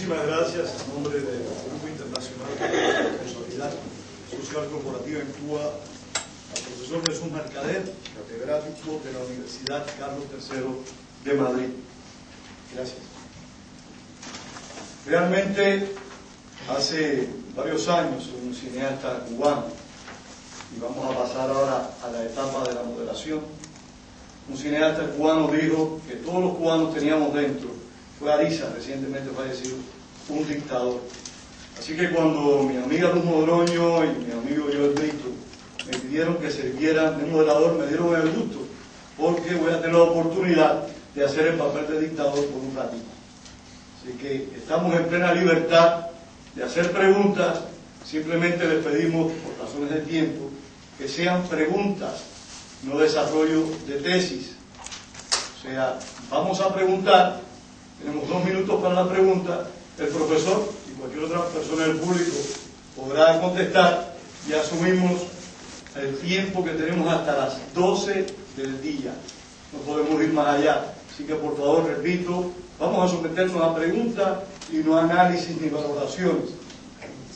Muchísimas gracias en nombre del Grupo Internacional de Responsabilidad Social Corporativa en Cuba al profesor Jesús Mercader, catedrático de la Universidad Carlos III de Madrid. Gracias. Realmente, hace varios años, un cineasta cubano, y vamos a pasar ahora a la etapa de la moderación, un cineasta cubano dijo que todos los cubanos teníamos dentro, fue Ariza, recientemente fallecido, un dictador. Así que cuando mi amiga Luz Modroño y mi amigo Joel Brito me pidieron que sirviera de moderador, me dieron el gusto, porque voy a tener la oportunidad de hacer el papel de dictador por un ratito. Así que estamos en plena libertad de hacer preguntas, simplemente les pedimos, por razones de tiempo, que sean preguntas, no desarrollo de tesis. O sea, vamos a preguntar, tenemos 2 minutos para la pregunta, el profesor y cualquier otra persona del público podrá contestar y asumimos el tiempo que tenemos hasta las 12 del día. No podemos ir más allá. Así que por favor, repito, vamos a someternos a preguntas y no a análisis ni valoraciones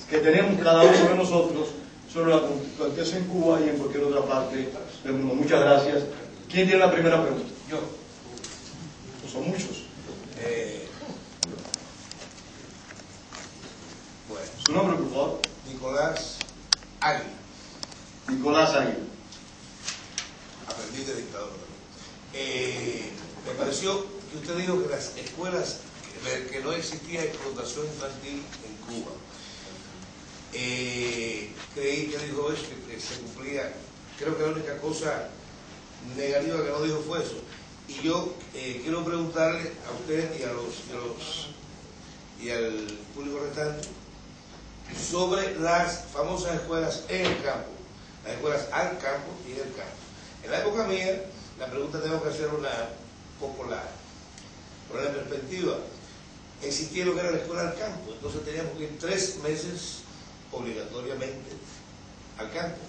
que tenemos cada uno de nosotros sobre la acontece en Cuba y en cualquier otra parte del mundo. Muchas gracias. ¿Quién tiene la primera pregunta? Yo. Pues son muchos. Bueno. ¿Su nombre, por favor? Nicolás Águila. Nicolás Águila. Aprendiz de dictador. Me pareció que usted dijo que las escuelas, que no existía explotación infantil en Cuba. Creí que dijo eso, que se cumplía. Creo que la única cosa negativa que no dijo fue eso. Y yo quiero preguntarle a usted y al público restante sobre las famosas escuelas en el campo, las escuelas al campo y en el campo. En la época mía, la pregunta tengo que hacer una poco larga. Por la perspectiva, existía lo que era la escuela al campo, entonces teníamos que ir 3 meses obligatoriamente al campo.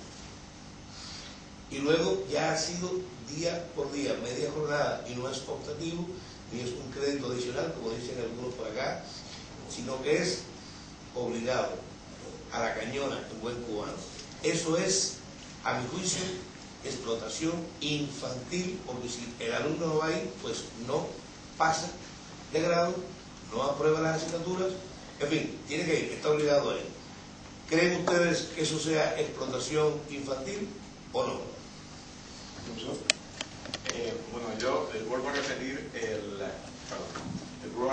Y luego ya ha sido día por día, media jornada, y no es optativo, ni es un crédito adicional, como dicen algunos por acá, sino que es obligado, a la cañona, en buen cubano. Eso es, a mi juicio, explotación infantil, porque si el alumno no va ahí, pues no pasa de grado, no aprueba las asignaturas, en fin, tiene que ir, está obligado a ir. ¿Creen ustedes que eso sea explotación infantil o no? Bueno, yo vuelvo a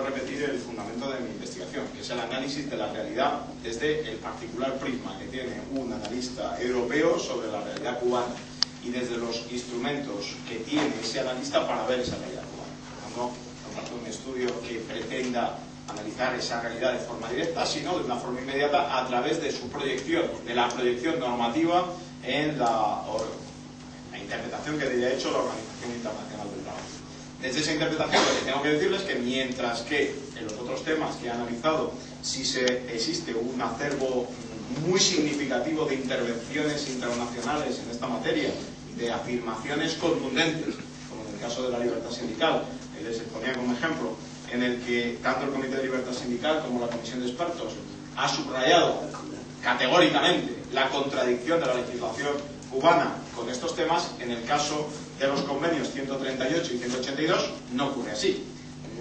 repetir el fundamento de mi investigación, que es el análisis de la realidad desde el particular prisma que tiene un analista europeo sobre la realidad cubana y desde los instrumentos que tiene ese analista para ver esa realidad cubana. No tanto un estudio que pretenda analizar esa realidad de forma directa, sino de una forma inmediata a través de su proyección, de la proyección normativa en la interpretación que había hecho la Organización Internacional del Trabajo. Desde esa interpretación lo que tengo que decirles es que mientras que en los otros temas que he analizado sí existe un acervo muy significativo de intervenciones internacionales en esta materia, de afirmaciones contundentes, como en el caso de la libertad sindical, les ponía como ejemplo, en el que tanto el Comité de Libertad Sindical como la Comisión de Expertos ha subrayado categóricamente la contradicción de la legislación cubana con estos temas. En el caso de los convenios 138 y 182 no ocurre así.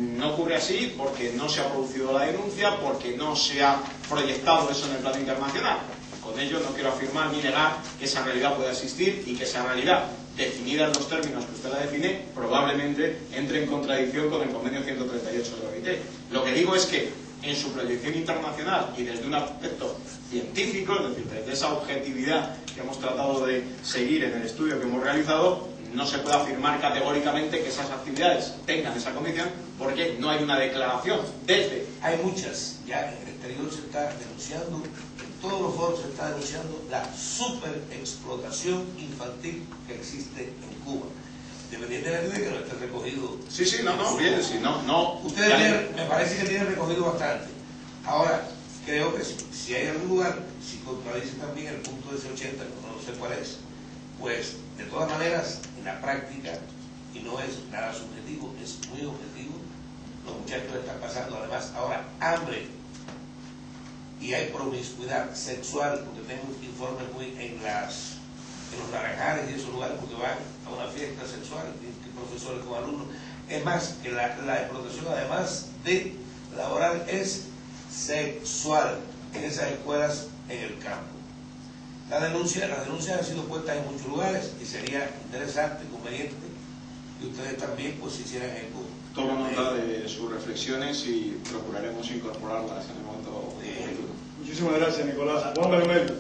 No ocurre así porque no se ha producido la denuncia, porque no se ha proyectado eso en el plano internacional. Con ello no quiero afirmar ni negar que esa realidad pueda existir y que esa realidad, definida en los términos que usted la define, probablemente entre en contradicción con el convenio 138 de la OIT. Lo que digo es que en su proyección internacional y desde un aspecto científico, es decir, desde esa objetividad que hemos tratado de seguir en el estudio que hemos realizado, no se puede afirmar categóricamente que esas actividades tengan esa condición porque no hay una declaración desde... Hay muchas, ya en el exterior se está denunciando, en todos los foros se está denunciando la superexplotación infantil que existe en Cuba. Independientemente de que no esté recogido. Sí, bien, sí, no. Ustedes me parece que tienen recogido bastante. Ahora, creo que si hay algún lugar, si contradice también el punto de ese 80, que no sé cuál es, pues de todas maneras, en la práctica, y no es nada subjetivo, es muy objetivo, los muchachos están pasando además ahora hambre y hay promiscuidad sexual, porque tengo informes muy en los naranjales y esos lugares, porque van a una fiesta sexual, y profesores con alumnos. Es más, que la explotación además de laboral es sexual en esas escuelas en el campo. Las denuncias han sido puestas en muchos lugares y sería interesante, conveniente, que ustedes también pues hicieran eco. Tomo nota de sus reflexiones y procuraremos incorporarlas en el momento oportuno. Muchísimas gracias, Nicolás. Juan Manuel.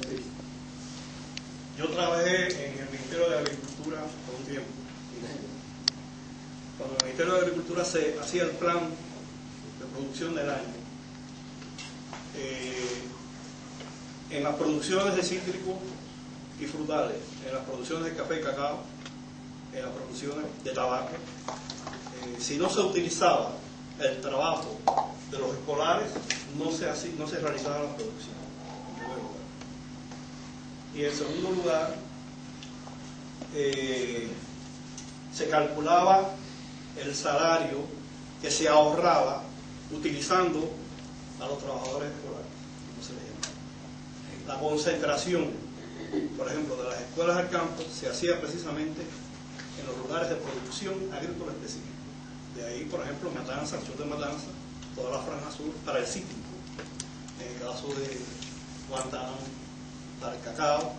Yo trabajé en el Ministerio de Agricultura por un tiempo. Cuando el Ministerio de Agricultura se hacía el plan de producción del año, en las producciones de cítricos y frutales, en las producciones de café y cacao, en las producciones de tabaco, si no se utilizaba el trabajo de los escolares, no se realizaba la producción, en primer lugar. Y en segundo lugar, se calculaba el salario que se ahorraba utilizando a los trabajadores escolares, como se les llama. La concentración, por ejemplo, de las escuelas al campo se hacía precisamente en los lugares de producción agrícola específica. De ahí, por ejemplo, Matanza, el sur de Matanza, toda la franja sur para el cítrico, en el caso de Guantánamo para el cacao,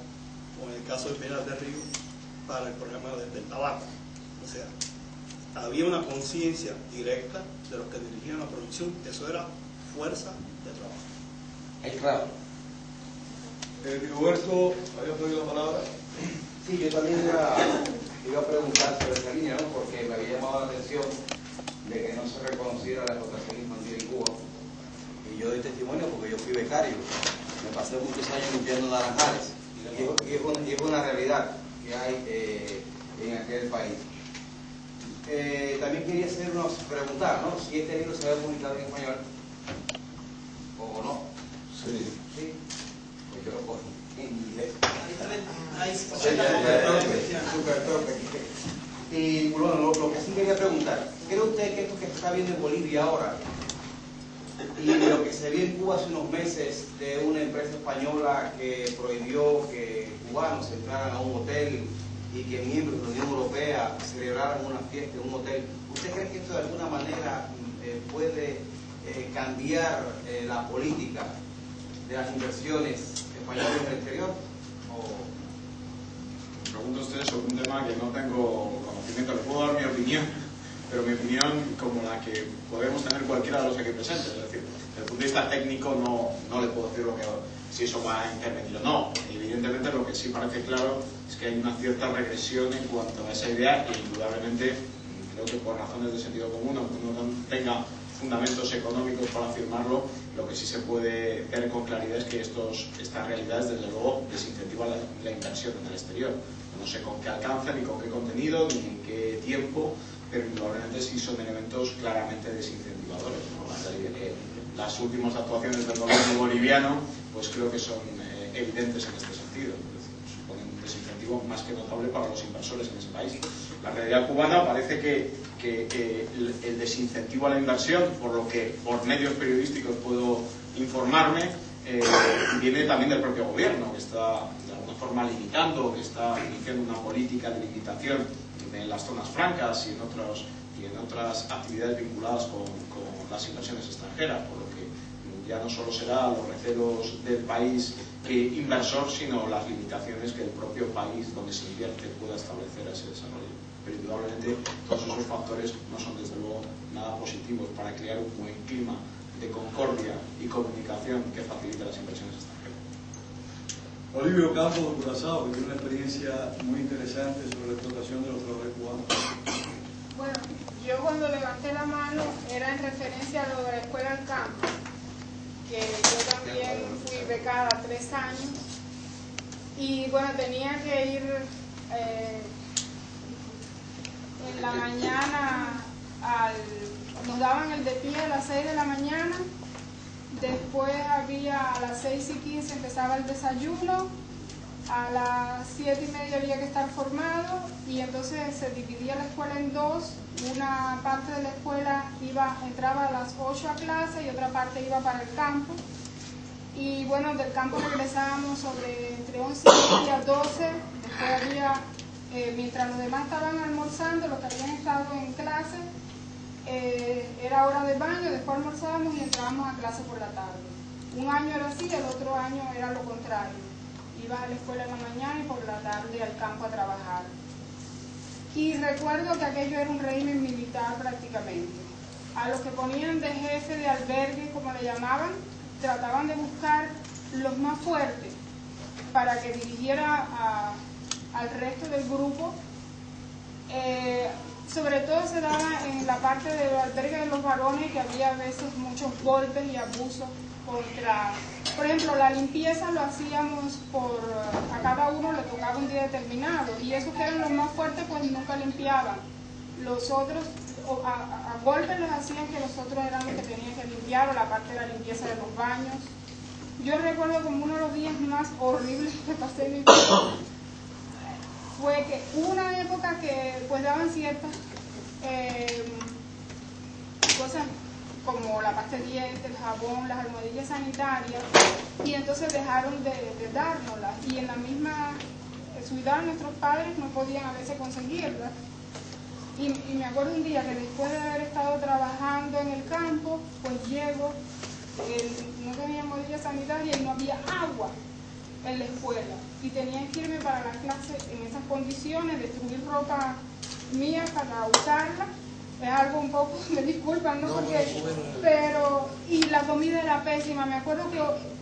o en el caso de Pinar del Río para el problema del tabaco. O sea, había una conciencia directa de los que dirigían la producción, eso era fuerza de trabajo. Es claro. Roberto, ¿había pedido la palabra? Sí, yo también iba a preguntar sobre esa línea, ¿no? Porque me había llamado la atención de que no se reconociera la explotación infantil en Cuba. Y yo doy testimonio porque yo fui becario, me pasé muchos años limpiando naranjales. Y es una realidad que hay en aquel país. También quería preguntar, ¿no? Si este libro se va a publicar en español o no. Sí. Sí. Pues yo lo cojo en inglés. Súper torpe. Y bueno, lo que sí quería preguntar, ¿cree usted que esto que se está viendo en Bolivia ahora y lo que se vio en Cuba hace unos meses de una empresa española que prohibió que cubanos entraran a un hotel y que miembros de la Unión Europea celebraran una fiesta en un hotel, ¿usted cree que esto de alguna manera puede cambiar la política de las inversiones españolas en el exterior? Me pregunto usted sobre un tema que no tengo conocimiento, le puedo dar mi opinión, pero mi opinión como la que podemos tener cualquiera de los aquí presentes, es decir, desde el punto de vista técnico no le puedo decir si eso va a intervenir o no. Evidentemente lo que sí parece claro es que hay una cierta regresión en cuanto a esa idea e indudablemente creo que por razones de sentido común, aunque uno no tenga fundamentos económicos para afirmarlo, lo que sí se puede ver con claridad es que estas realidades desde luego desincentivan la inversión en el exterior. No sé con qué alcance, ni con qué contenido, ni en qué tiempo, pero indudablemente sí son elementos claramente desincentivadores, ¿no? Las últimas actuaciones del gobierno boliviano pues creo que son evidentes en este sentido, suponen un desincentivo más que notable para los inversores en ese país. La realidad cubana parece que el desincentivo a la inversión, por lo que por medios periodísticos puedo informarme, viene también del propio gobierno, que está de alguna forma limitando, que está iniciando una política de limitación en las zonas francas y en otras actividades vinculadas con las inversiones extranjeras, por lo que ya no solo será los recelos del país inversor, sino las limitaciones que el propio país donde se invierte pueda establecer a ese desarrollo. Pero indudablemente todos esos factores no son desde luego nada positivos para crear un buen clima de concordia y comunicación que facilite las inversiones extranjeras. Olivio Campos de Curazao, que tiene una experiencia muy interesante sobre la explotación de los trabajadores cubanos. Bueno, yo cuando levanté la mano era en referencia a lo de la escuela al campo, que yo también fui becada 3 años y bueno, tenía que ir en la mañana nos daban el de pie a las 6 de la mañana, después había a las 6:15 empezaba el desayuno A las 7:30 había que estar formado y entonces se dividía la escuela en dos. Una parte de la escuela entraba a las 8 a clase y otra parte iba para el campo. Y bueno, del campo regresábamos entre 11:30 a 12. Después había, mientras los demás estaban almorzando, los que habían estado en clase, era hora de baño, después almorzábamos y entrábamos a clase por la tarde. Un año era así, el otro año era lo contrario. Ibas a la escuela en la mañana y por la tarde al campo a trabajar. Y recuerdo que aquello era un régimen militar prácticamente. A los que ponían de jefe de albergue, como le llamaban, trataban de buscar los más fuertes para que dirigiera al resto del grupo. Sobre todo se daba en la parte del albergue de los varones, que había a veces muchos golpes y abusos contra, por ejemplo, la limpieza lo hacíamos a cada uno le tocaba un día determinado, y esos que eran los más fuertes pues nunca limpiaban. Los otros a golpes les hacían que los otros eran los que tenían que limpiar, o la parte de la limpieza de los baños. Yo recuerdo como uno de los días más horribles que pasé en mi vida fue que hubo una época que pues daban ciertas cosas como la pasta de dientes, el jabón, las almohadillas sanitarias, y entonces dejaron de dárnoslas, y en la misma ciudad nuestros padres no podían a veces conseguirlas. Y me acuerdo un día que después de haber estado trabajando en el campo, pues llego, no tenía almohadilla sanitaria y no había agua en la escuela, y tenía que irme para la clase en esas condiciones, destruir ropa mía para usarla. Es algo un poco, me disculpan, ¿no? Pero, y la comida era pésima, me acuerdo que,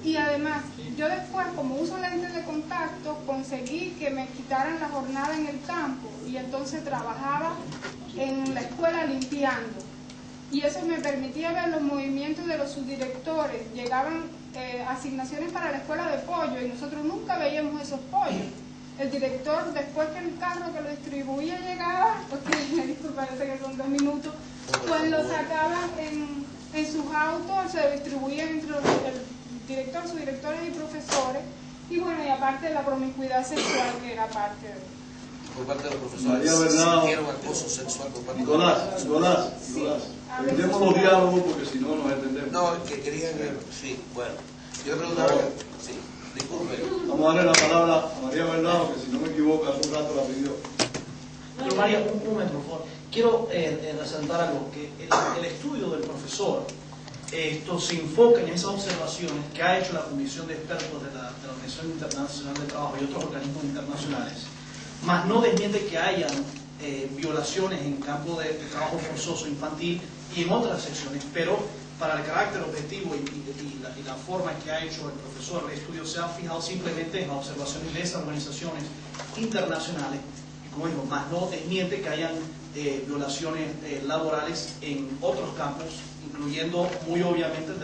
y además, yo después, como uso lentes de contacto, conseguí que me quitaran la jornada en el campo, y entonces trabajaba en la escuela limpiando. Y eso me permitía ver los movimientos de los subdirectores. Llegaban asignaciones para la escuela de pollo, y nosotros nunca veíamos esos pollos. El director, después que el carro que lo distribuía llegaba, porque disculpa, parece que son 2 minutos, pues lo sacaban en sus autos, se distribuían entre el director, subdirectores y profesores, y bueno, y aparte de la promiscuidad sexual que era parte de... Por parte de los profesores, María Bernal, sintieron acoso sexual por parte Nicolás, entendemos los diálogos porque si no nos entendemos. No, que querían, sí, bueno, yo le preguntaba, sí, disculpe. Vamos a darle la palabra a María Bernal, que si no me equivoco hace un rato la pidió. Pero María, un momento, por favor. Quiero resaltar algo, que el estudio del profesor se enfoca en esas observaciones que ha hecho la Comisión de Expertos de la Organización Internacional de Trabajo y otros organismos internacionales, más no desmiente que hayan violaciones en campo de trabajo forzoso infantil y en otras secciones, pero para el carácter objetivo y la forma en que ha hecho el profesor el estudio se ha fijado simplemente en las observaciones de esas organizaciones internacionales, y como digo, más no desmiente que hayan violaciones laborales en otros campos, incluyendo muy obviamente el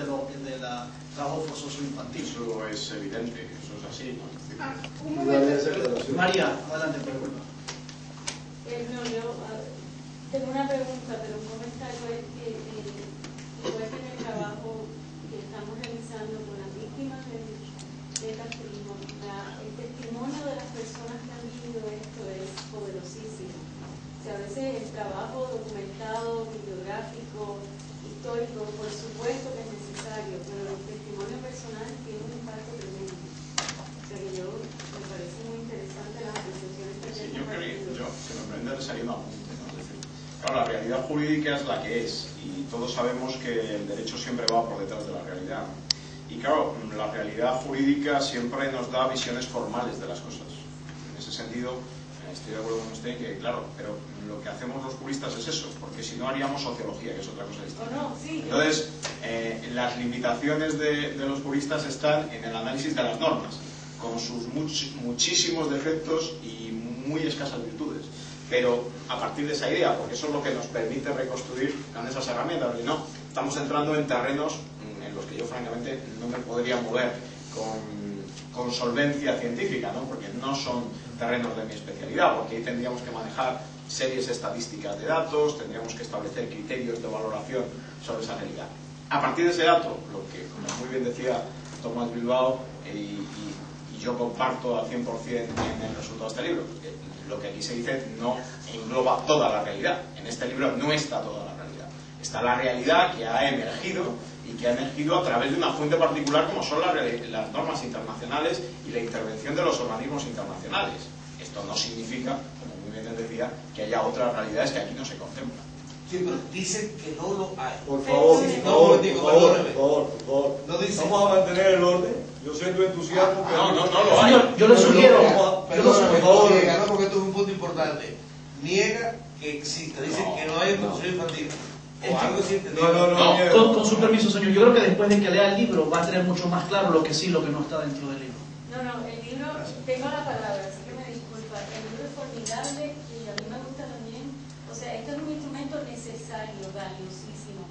de la trabajo forzoso infantil. Eso es evidente, eso es así, ¿no? un momento. María, adelante, pregunta. No, yo tengo una pregunta, pero un comentario es que igual que en el trabajo que estamos realizando con las víctimas de castigo, el testimonio de las personas que han vivido esto es poderosísimo. O sea, a veces el trabajo documentado, bibliográfico, histórico, por supuesto que es necesario, pero el testimonio personal tiene un impacto tremendo. O sea que me parece muy interesante las apreciaciones que sí, yo si me prende sería un apunte, ¿no? Es decir, claro, la realidad jurídica es la que es, y todos sabemos que el derecho siempre va por detrás de la realidad. Y claro, la realidad jurídica siempre nos da visiones formales de las cosas. En ese sentido, estoy de acuerdo con usted que, claro, pero lo que hacemos los juristas es eso, porque si no haríamos sociología, que es otra cosa distinta. Entonces, las limitaciones de los juristas están en el análisis de las normas, con sus muchísimos defectos y muy escasas virtudes. Pero a partir de esa idea, porque eso es lo que nos permite reconstruir con esas herramientas, y no, estamos entrando en terrenos en los que yo francamente no me podría mover con solvencia científica, ¿no? Porque no son terrenos de mi especialidad, porque ahí tendríamos que manejar series estadísticas de datos, tendríamos que establecer criterios de valoración sobre esa realidad. A partir de ese dato, lo que, como muy bien decía Tomás Bilbao, y y yo comparto al 100% en el resultado de este libro. Lo que aquí se dice no engloba toda la realidad. En este libro no está toda la realidad. Está la realidad que ha emergido y que ha emergido a través de una fuente particular como son las normas internacionales y la intervención de los organismos internacionales. Esto no significa, como muy bien les decía, que haya otras realidades que aquí no se contemplan. Sí, pero dicen que no lo hay. Por favor, por favor. No dice. Vamos a mantener el orden. Yo siento entusiasmo. No lo hay. Yo le sugiero, Perdóname, por favor. niega, porque esto es un punto importante. Niega que existe. Dicen que no hay educación infantil. O algo existe. No. Con su permiso, señor, yo creo que después de que lea el libro va a tener mucho más claro lo que sí y lo que no está dentro del libro. No, el libro, tengo la palabra, así que me disculpa. El libro es formidable y a mí me gusta también. O sea, esto es un instrumento necesario, valiosísimo.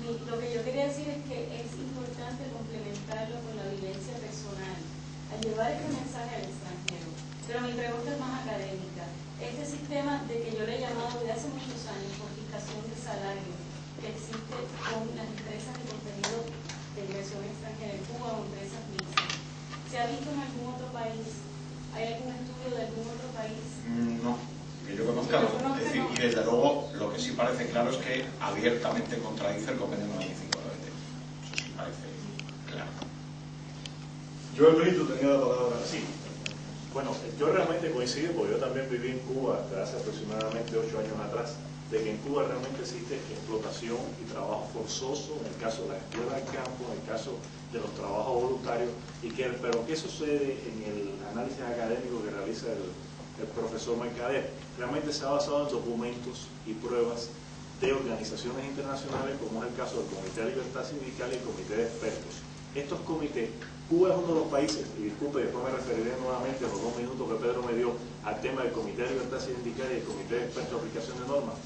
Lo que yo quería decir es que es importante complementarlo con la vivencia personal, al llevar este mensaje al extranjero. Pero mi pregunta es más académica. Este sistema de que yo le he llamado desde hace muchos años confiscación de salario, que existe con las empresas de contenido de inversión extranjera en Cuba o empresas mixtas, ¿se ha visto en algún otro país? ¿Hay algún estudio de algún otro país? No, que yo conozca. Es decir, y desde luego lo que sí parece claro es que abiertamente contradice el convenio 95 de la OIT. Eso sí parece claro. Yo, Brito, tenía la palabra. Sí. Bueno, yo realmente coincido, porque yo también viví en Cuba hasta hace aproximadamente 8 años atrás, de que en Cuba realmente existe explotación y trabajo forzoso, en el caso de la escuela del campo, en el caso de los trabajos voluntarios, pero ¿qué sucede en el análisis académico que realiza el profesor Mercader? Realmente se ha basado en documentos y pruebas de organizaciones internacionales, como es el caso del Comité de Libertad Sindical y el Comité de Expertos. Estos comités, Cuba es uno de los países, y disculpe, después me referiré nuevamente a los 2 minutos que Pedro me dio al tema del Comité de Libertad Sindical y el Comité de Expertos de Aplicación de Normas,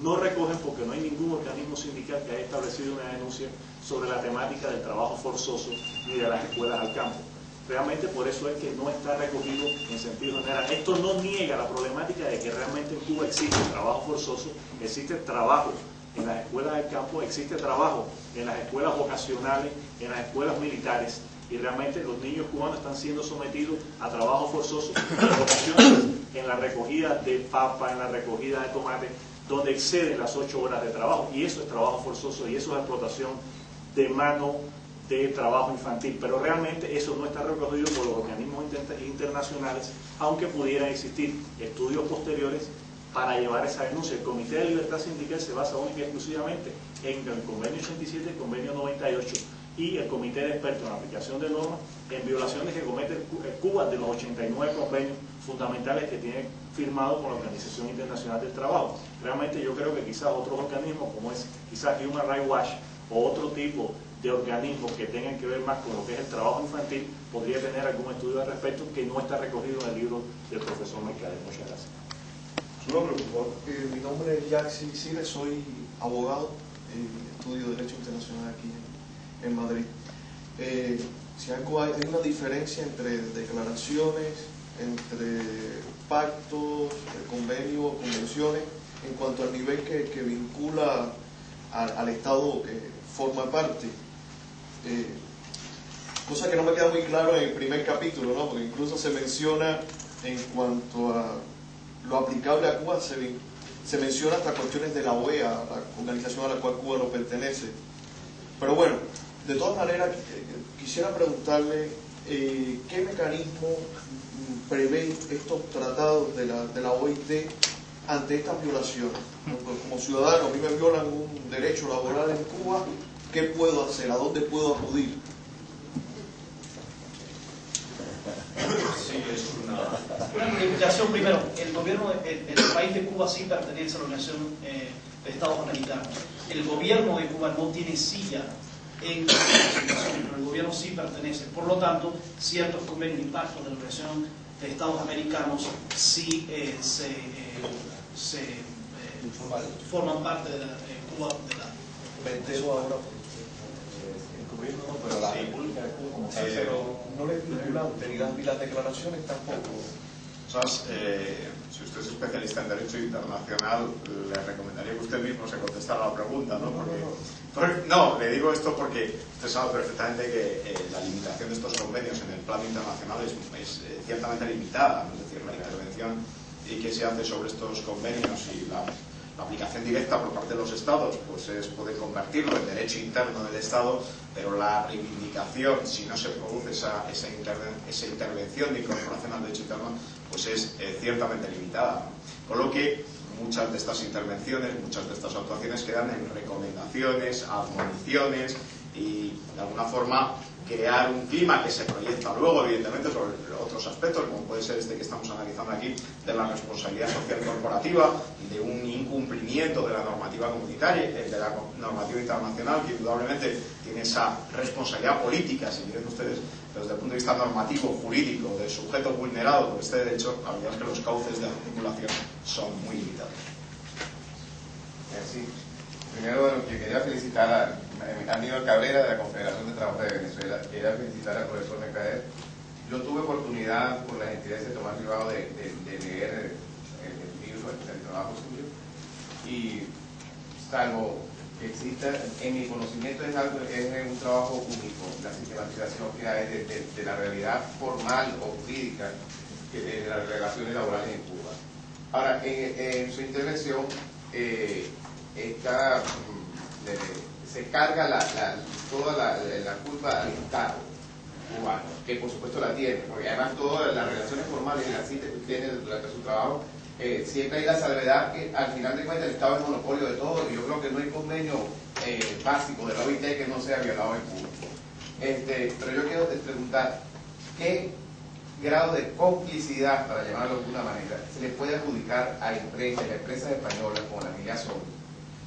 no recogen porque no hay ningún organismo sindical que haya establecido una denuncia sobre la temática del trabajo forzoso ni de las escuelas al campo. Realmente por eso es que no está recogido en sentido general. Esto no niega la problemática de que realmente en Cuba existe trabajo forzoso, existe trabajo en las escuelas del campo, existe trabajo en las escuelas vocacionales, en las escuelas militares, y realmente los niños cubanos están siendo sometidos a trabajo forzoso en vocaciones, en la recogida de papa, en la recogida de tomate, donde exceden las 8 horas de trabajo, y eso es trabajo forzoso y eso es explotación de mano de trabajo infantil, pero realmente eso no está recogido por los organismos internacionales, aunque pudieran existir estudios posteriores para llevar esa denuncia. El Comité de Libertad Sindical se basa única y exclusivamente en el convenio 87, el convenio 98 y el Comité de Expertos en Aplicación de Normas en violaciones que comete Cuba de los 89 convenios fundamentales que tiene firmado con la Organización Internacional del Trabajo. Realmente yo creo que quizás otros organismos, como es quizás Human Rights Watch o otro tipo de organismos que tengan que ver más con lo que es el trabajo infantil, podría tener algún estudio al respecto que no está recogido en el libro del profesor Mercader. Muchas gracias. Su nombre, por favor. Mi nombre es Jackson Sile, soy abogado, estudio Derecho Internacional aquí en Madrid. Si algo hay una diferencia entre declaraciones, entre pactos, convenios, convenciones, en cuanto al nivel que vincula al Estado que forma parte. Cosa que no me queda muy claro en el primer capítulo, ¿no? Porque incluso se menciona en cuanto a lo aplicable a Cuba, se menciona hasta cuestiones de la OEA, la organización a la cual Cuba no pertenece. Pero bueno, de todas maneras, quisiera preguntarle qué mecanismo prevé estos tratados de la OIT ante estas violaciones. Como ciudadano, a mí me violan un derecho laboral en Cuba, ¿qué puedo hacer? ¿A dónde puedo acudir? Sí, es una explicación primero. El gobierno, el país de Cuba sí pertenece a la Organización de Estados Americanos. El gobierno de Cuba no tiene silla en la situación, pero el gobierno sí pertenece. Por lo tanto, ciertos convenios y pactos de la Organización de Estados Americanos sí forman parte de la Cuba. Eso ahora, el gobierno no, pero la República de Cuba como tal, pero no le vincula, ni las declaraciones tampoco. Quizás, si si usted es especialista en Derecho Internacional, le recomendaría que usted mismo se contestara la pregunta, ¿no? No, le digo esto porque usted sabe perfectamente que la limitación de estos convenios en el plano internacional es ciertamente limitada, ¿no? Es decir, la intervención que se hace sobre estos convenios y la aplicación directa por parte de los Estados pues es poder convertirlo en derecho interno del Estado, pero la reivindicación, si no se produce esa intervención de incorporación al derecho interno, pues es ciertamente limitada, ¿no? Con lo que muchas de estas intervenciones, muchas de estas actuaciones quedan en recomendaciones, admoniciones y de alguna forma crear un clima que se proyecta luego, evidentemente, sobre otros aspectos, como puede ser este que estamos analizando aquí, de la responsabilidad social corporativa, de un incumplimiento de la normativa comunitaria, de la normativa internacional, que indudablemente tiene esa responsabilidad política, si quieren ustedes, pero desde el punto de vista normativo, jurídico, del sujeto vulnerado por este derecho, la verdad es que los cauces de articulación son muy limitados. Sí. Primero, bueno, que quería felicitar a Aníbal Cabrera de la Confederación de Trabajadores de Venezuela. Quería felicitar al profesor Mercader. Yo tuve oportunidad por las entidades de Tomás Ribao de leer el libro, el trabajo suyo, y salvo que exista, en mi conocimiento es un trabajo único, la sistematización que hay de la realidad formal o jurídica de las relaciones laborales en Cuba. Ahora, en su intervención se carga toda la culpa al Estado cubano, que por supuesto la tiene, porque además todas las relaciones formales y las citas que tiene durante su trabajo, siempre hay la salvedad que al final de cuentas el Estado es monopolio de todo, y yo creo que no hay convenio básico de la OIT que no sea violado en Cuba. Pero yo quiero preguntar, ¿qué grado de complicidad, para llamarlo de alguna manera, se le puede adjudicar a empresas españolas como la Emilia Sol?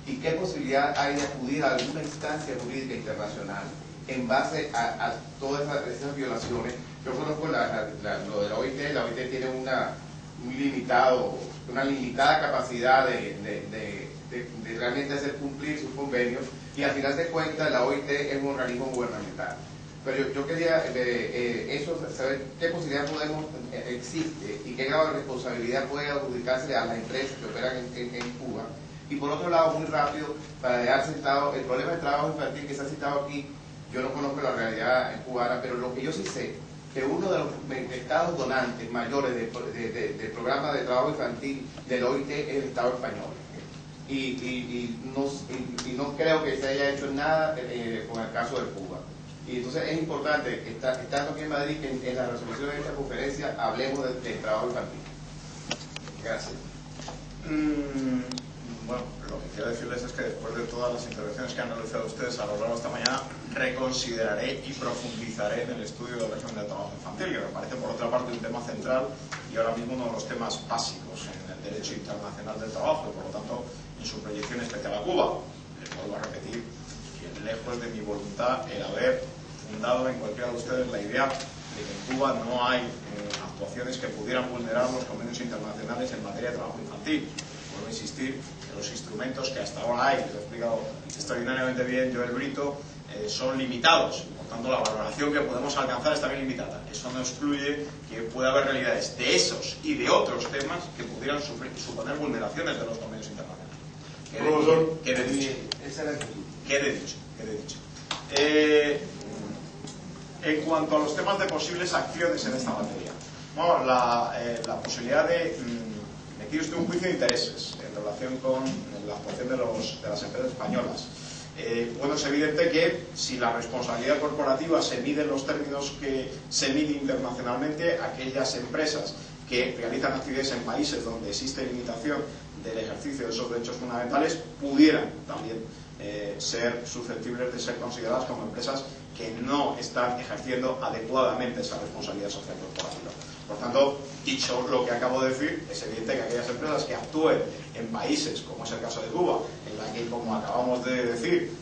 ¿Y qué posibilidad hay de acudir a alguna instancia jurídica internacional en base a todas esas violaciones? Yo conozco lo de la OIT tiene una limitada capacidad de realmente hacer cumplir sus convenios, y al final de cuentas la OIT es un organismo gubernamental. Pero yo quería saber qué posibilidad existe y qué grado de responsabilidad puede adjudicarse a las empresas que operan en Cuba. Y por otro lado, muy rápido, para dejar sentado el problema del trabajo infantil que se ha citado aquí. Yo no conozco la realidad cubana, pero lo que yo sí sé, que uno de los estados donantes mayores del programa de trabajo infantil del OIT es el Estado español. Y no creo que se haya hecho nada con el caso de Cuba. Y entonces es importante, estando aquí en Madrid, que en la resolución de esta conferencia hablemos del trabajo infantil. Gracias. Bueno, lo que quiero decirles es que después de todas las intervenciones que han realizado ustedes a lo largo de esta mañana, reconsideraré y profundizaré en el estudio del régimen de trabajo infantil, que me parece por otra parte un tema central y ahora mismo uno de los temas básicos en el derecho internacional del trabajo, y por lo tanto en su proyección especial a Cuba. Les vuelvo a repetir que lejos de mi voluntad el haber fundado en cualquiera de ustedes la idea de que en Cuba no hay actuaciones que pudieran vulnerar los convenios internacionales en materia de trabajo infantil. Vuelvo a insistir que los instrumentos que hasta ahora hay, que lo he explicado extraordinariamente bien Joel Brito, son limitados, y por tanto la valoración que podemos alcanzar está bien limitada. Eso no excluye que pueda haber realidades de esos y de otros temas que pudieran suponer vulneraciones de los convenios internacionales. Quede dicho. En cuanto a los temas de posibles acciones en esta materia, bueno, la posibilidad de emitir usted un juicio de intereses en relación con la actuación de las empresas españolas. Bueno, es evidente que si la responsabilidad corporativa se mide en los términos que se mide internacionalmente, aquellas empresas que realizan actividades en países donde existe limitación del ejercicio de esos derechos fundamentales pudieran también ser susceptibles de ser consideradas como empresas que no están ejerciendo adecuadamente esa responsabilidad social corporativa. Por tanto, dicho lo que acabo de decir, es evidente que aquellas empresas que actúen en países, como es el caso de Cuba, en la que, como acabamos de decir,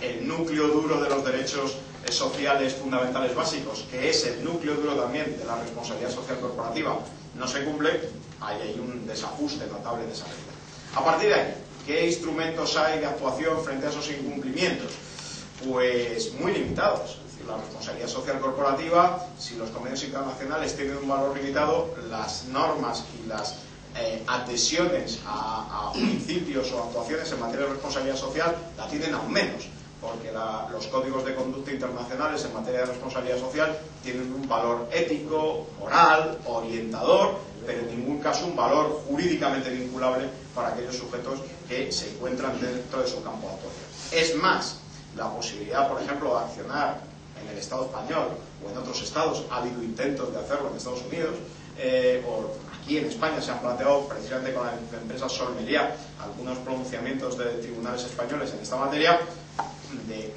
el núcleo duro de los derechos sociales fundamentales básicos, que es el núcleo duro también de la responsabilidad social corporativa, no se cumple, ahí hay un desajuste notable de esa regla. A partir de ahí, ¿qué instrumentos hay de actuación frente a esos incumplimientos? Pues muy limitados. Es decir, la responsabilidad social corporativa, si los convenios internacionales tienen un valor limitado, las normas y las adhesiones a principios o actuaciones en materia de responsabilidad social la tienen aún menos, porque los códigos de conducta internacionales en materia de responsabilidad social tienen un valor ético, moral, orientador, pero en ningún caso un valor jurídicamente vinculable para aquellos sujetos que se encuentran dentro de su campo de actuación. Es más, la posibilidad, por ejemplo, de accionar en el Estado español o en otros estados, ha habido intentos de hacerlo en Estados Unidos, o aquí en España se han planteado precisamente con la empresa Sol Meliá algunos pronunciamientos de tribunales españoles en esta materia, de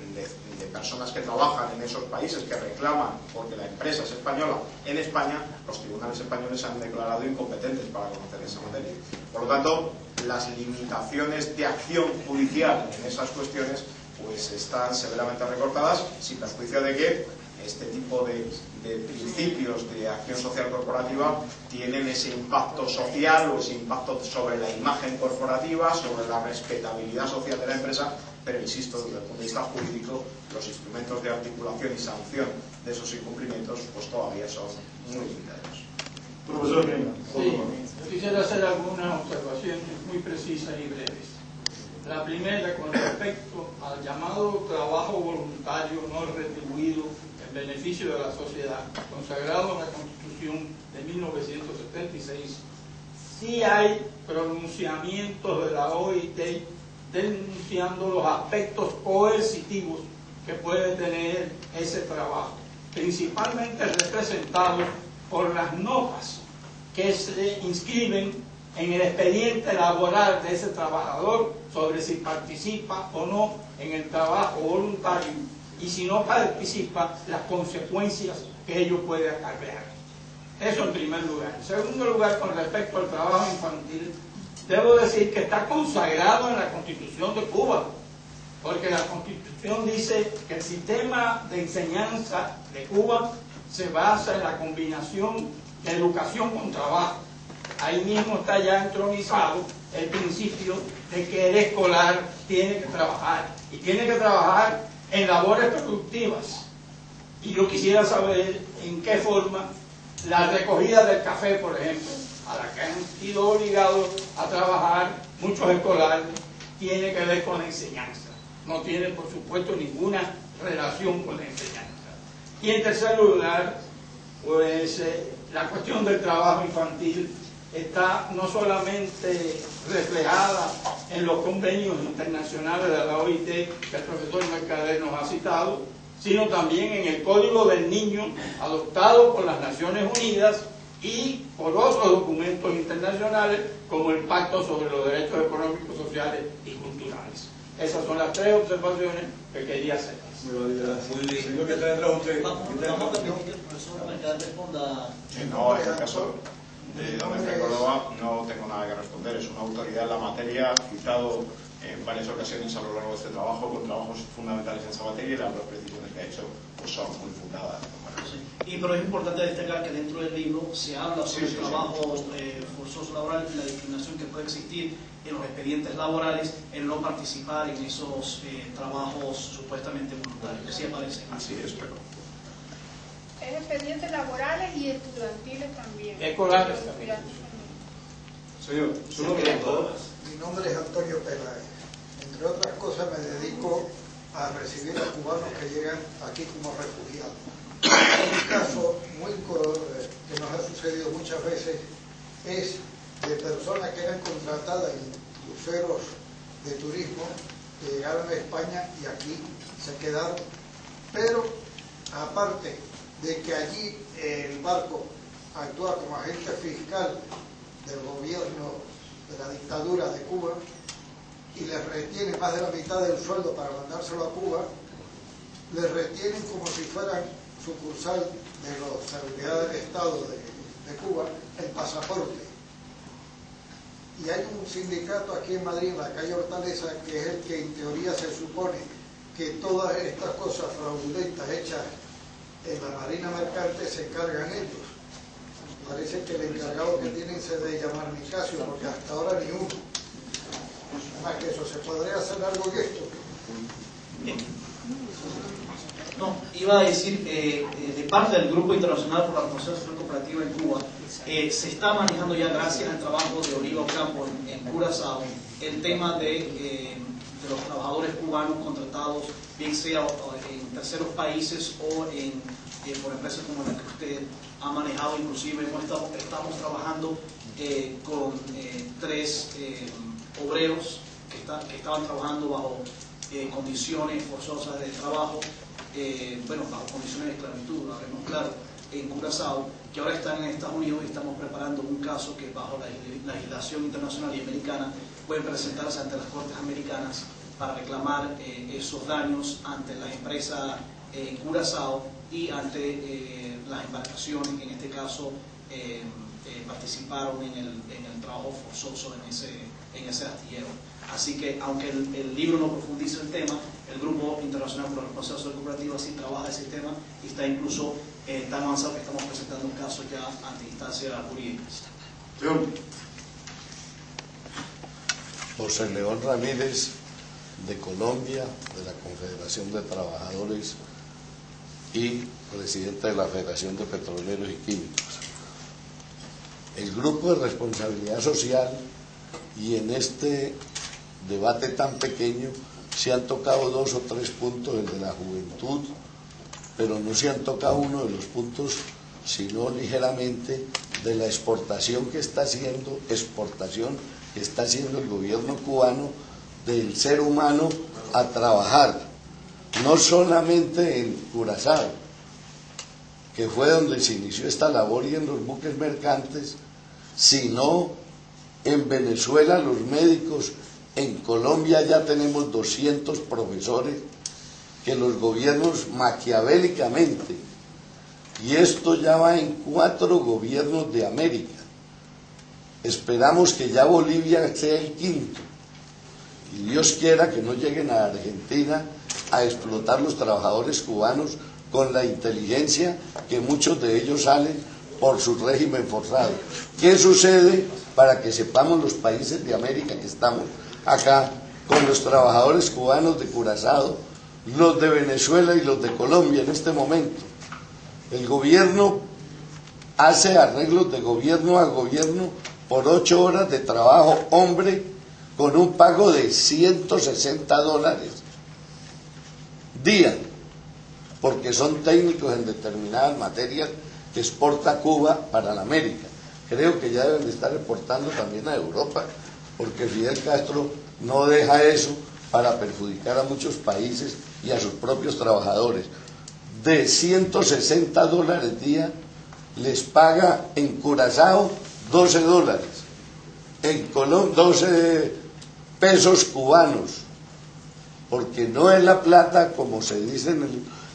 personas que trabajan en esos países que reclaman porque la empresa es española en España. Los tribunales españoles se han declarado incompetentes para conocer esa materia. Por lo tanto, las limitaciones de acción judicial en esas cuestiones pues están severamente recortadas, sin perjuicio de que este tipo de principios de acción social corporativa tienen ese impacto social o ese impacto sobre la imagen corporativa, sobre la respetabilidad social de la empresa, pero insisto, desde el punto de vista jurídico, los instrumentos de articulación y sanción de esos incumplimientos pues todavía son muy limitados. Profesor Mena. Sí, yo quisiera hacer algunas observaciones muy precisas y breves. La primera, con respecto al llamado trabajo voluntario no retribuido en beneficio de la sociedad, consagrado en la Constitución de 1976, sí hay pronunciamientos de la OIT denunciando los aspectos coercitivos que puede tener ese trabajo, principalmente representados por las notas que se inscriben en el expediente laboral de ese trabajador sobre si participa o no en el trabajo voluntario, y si no participa, las consecuencias que ello puede acarrear. Eso en primer lugar. En segundo lugar, con respecto al trabajo infantil, debo decir que está consagrado en la Constitución de Cuba, porque la Constitución dice que el sistema de enseñanza de Cuba se basa en la combinación de educación con trabajo. Ahí mismo está ya entronizado el principio de que el escolar tiene que trabajar, y tiene que trabajar en labores productivas. Y yo quisiera saber en qué forma la recogida del café, por ejemplo, a la que han sido obligados a trabajar muchos escolares, tiene que ver con la enseñanza. No tiene, por supuesto, ninguna relación con la enseñanza. Y en tercer lugar, pues la cuestión del trabajo infantil está no solamente reflejada en los convenios internacionales de la OIT, que el profesor Mercader nos ha citado, sino también en el Código del Niño, adoptado por las Naciones Unidas y por otros documentos internacionales, como el Pacto sobre los Derechos Económicos, Sociales y Culturales. Esas son las tres observaciones que quería hacer. Muy bien. Señor, que tendrá usted. Vamos a permitir que el profesor Mercader responda. No, en el caso de don Efraín Córdoba no tengo nada que responder. Es una autoridad en la materia, citado en varias ocasiones a lo largo de este trabajo, con trabajos fundamentales en esa materia, y las dos precisiones que ha hecho pues son muy fundadas. Y pero es importante destacar que dentro del libro se habla sobre el trabajo forzoso laboral y la discriminación que puede existir en los expedientes laborales en no participar en esos trabajos supuestamente voluntarios. Sí aparece. Así es, pero... Es expedientes laborales y estudiantiles también. Escolares también. Señor, su nombre. Mi nombre es Antonio Peláez. Entre otras cosas me dedico a recibir a cubanos que llegan aquí como refugiados. Un caso que nos ha sucedido muchas veces es de personas que eran contratadas en cruceros de turismo, que llegaron a España y aquí se quedaron, pero aparte de que allí el barco actúa como agente fiscal del gobierno de la dictadura de Cuba y les retiene más de la mitad del sueldo para mandárselo a Cuba, les retienen como si fueran sucursal de la seguridad del Estado de Cuba el pasaporte. Y hay un sindicato aquí en Madrid, en la calle Hortaleza, que es el que en teoría se supone que todas estas cosas fraudulentas hechas en la Marina Mercante se encargan ellos. Parece que el encargado que tienen se debe llamar Nicasio, porque hasta ahora ni uno. Más que eso, ¿se podría hacer algo en esto? No, iba a decir, de parte del Grupo Internacional por la Responsabilidad Social Cooperativa en Cuba, se está manejando ya, gracias al trabajo de Oliva Ocampo en Curazao, el tema de los trabajadores cubanos contratados, bien sea en terceros países o por empresas como la que usted ha manejado. Inclusive estamos trabajando con 3 obreros que estaban trabajando bajo condiciones forzosas de trabajo, bajo condiciones de esclavitud, lo haremos claro, en Curazao, que ahora están en Estados Unidos, y estamos preparando un caso que bajo la legislación internacional y americana pueden presentarse ante las cortes americanas para reclamar esos daños ante la empresa en Curazao y ante las embarcaciones que en este caso participaron en el trabajo forzoso en ese astillero. Así que, aunque el libro no profundiza el tema, el Grupo Internacional por la Responsabilidad Social Cooperativa sí trabaja ese tema y está incluso tan avanzado que estamos presentando un caso ya ante instancias jurídicas. José León Ramírez, de Colombia, de la Confederación de Trabajadores y presidente de la Federación de Petroleros y Químicos. El Grupo de Responsabilidad Social, y en este debate tan pequeño se han tocado 2 o 3 puntos, el de la juventud, pero no se han tocado uno de los puntos, sino ligeramente, de la exportación que está haciendo el gobierno cubano del ser humano a trabajar, no solamente en Curazao, que fue donde se inició esta labor, y en los buques mercantes, sino en Venezuela los médicos. En Colombia ya tenemos 200 profesores que los gobiernos maquiavélicamente, y esto ya va en 4 gobiernos de América, esperamos que ya Bolivia sea el 5º, y Dios quiera que no lleguen a Argentina a explotar los trabajadores cubanos con la inteligencia que muchos de ellos salen por su régimen forzado. ¿Qué sucede? Para que sepamos los países de América que estamos acá con los trabajadores cubanos de Curazao, los de Venezuela y los de Colombia en este momento. El gobierno hace arreglos de gobierno a gobierno por 8 horas de trabajo hombre, con un pago de $160 día, porque son técnicos en determinadas materias que exporta Cuba para la América. Creo que ya deben de estar exportando también a Europa, porque Fidel Castro no deja eso para perjudicar a muchos países y a sus propios trabajadores. De $160 día les paga en Curazao $12, en Colombia 12 pesos cubanos, porque no es la plata como se dice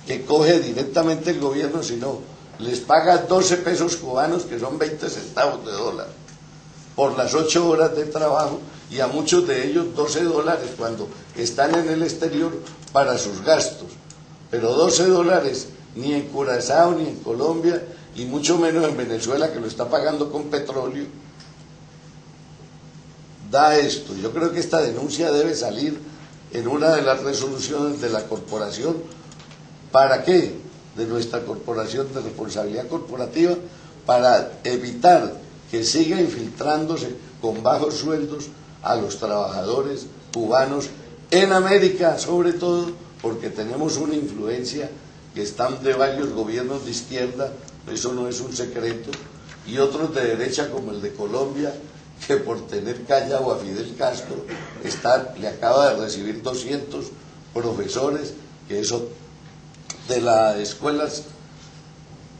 que coge directamente el gobierno, sino les paga 12 pesos cubanos, que son 20 centavos de dólar, por las 8 horas de trabajo, y a muchos de ellos $12 cuando están en el exterior para sus gastos. Pero $12 ni en Curazao ni en Colombia, y mucho menos en Venezuela, que lo está pagando con petróleo, da esto. Yo creo que esta denuncia debe salir en una de las resoluciones de la corporación. ¿Para qué? De nuestra corporación de responsabilidad corporativa, para evitar que siga infiltrándose con bajos sueldos a los trabajadores cubanos en América, sobre todo porque tenemos una influencia que están de varios gobiernos de izquierda, eso no es un secreto, y otros de derecha como el de Colombia, que por tener callado a Fidel Castro le acaba de recibir 200 profesores, que eso de las escuelas,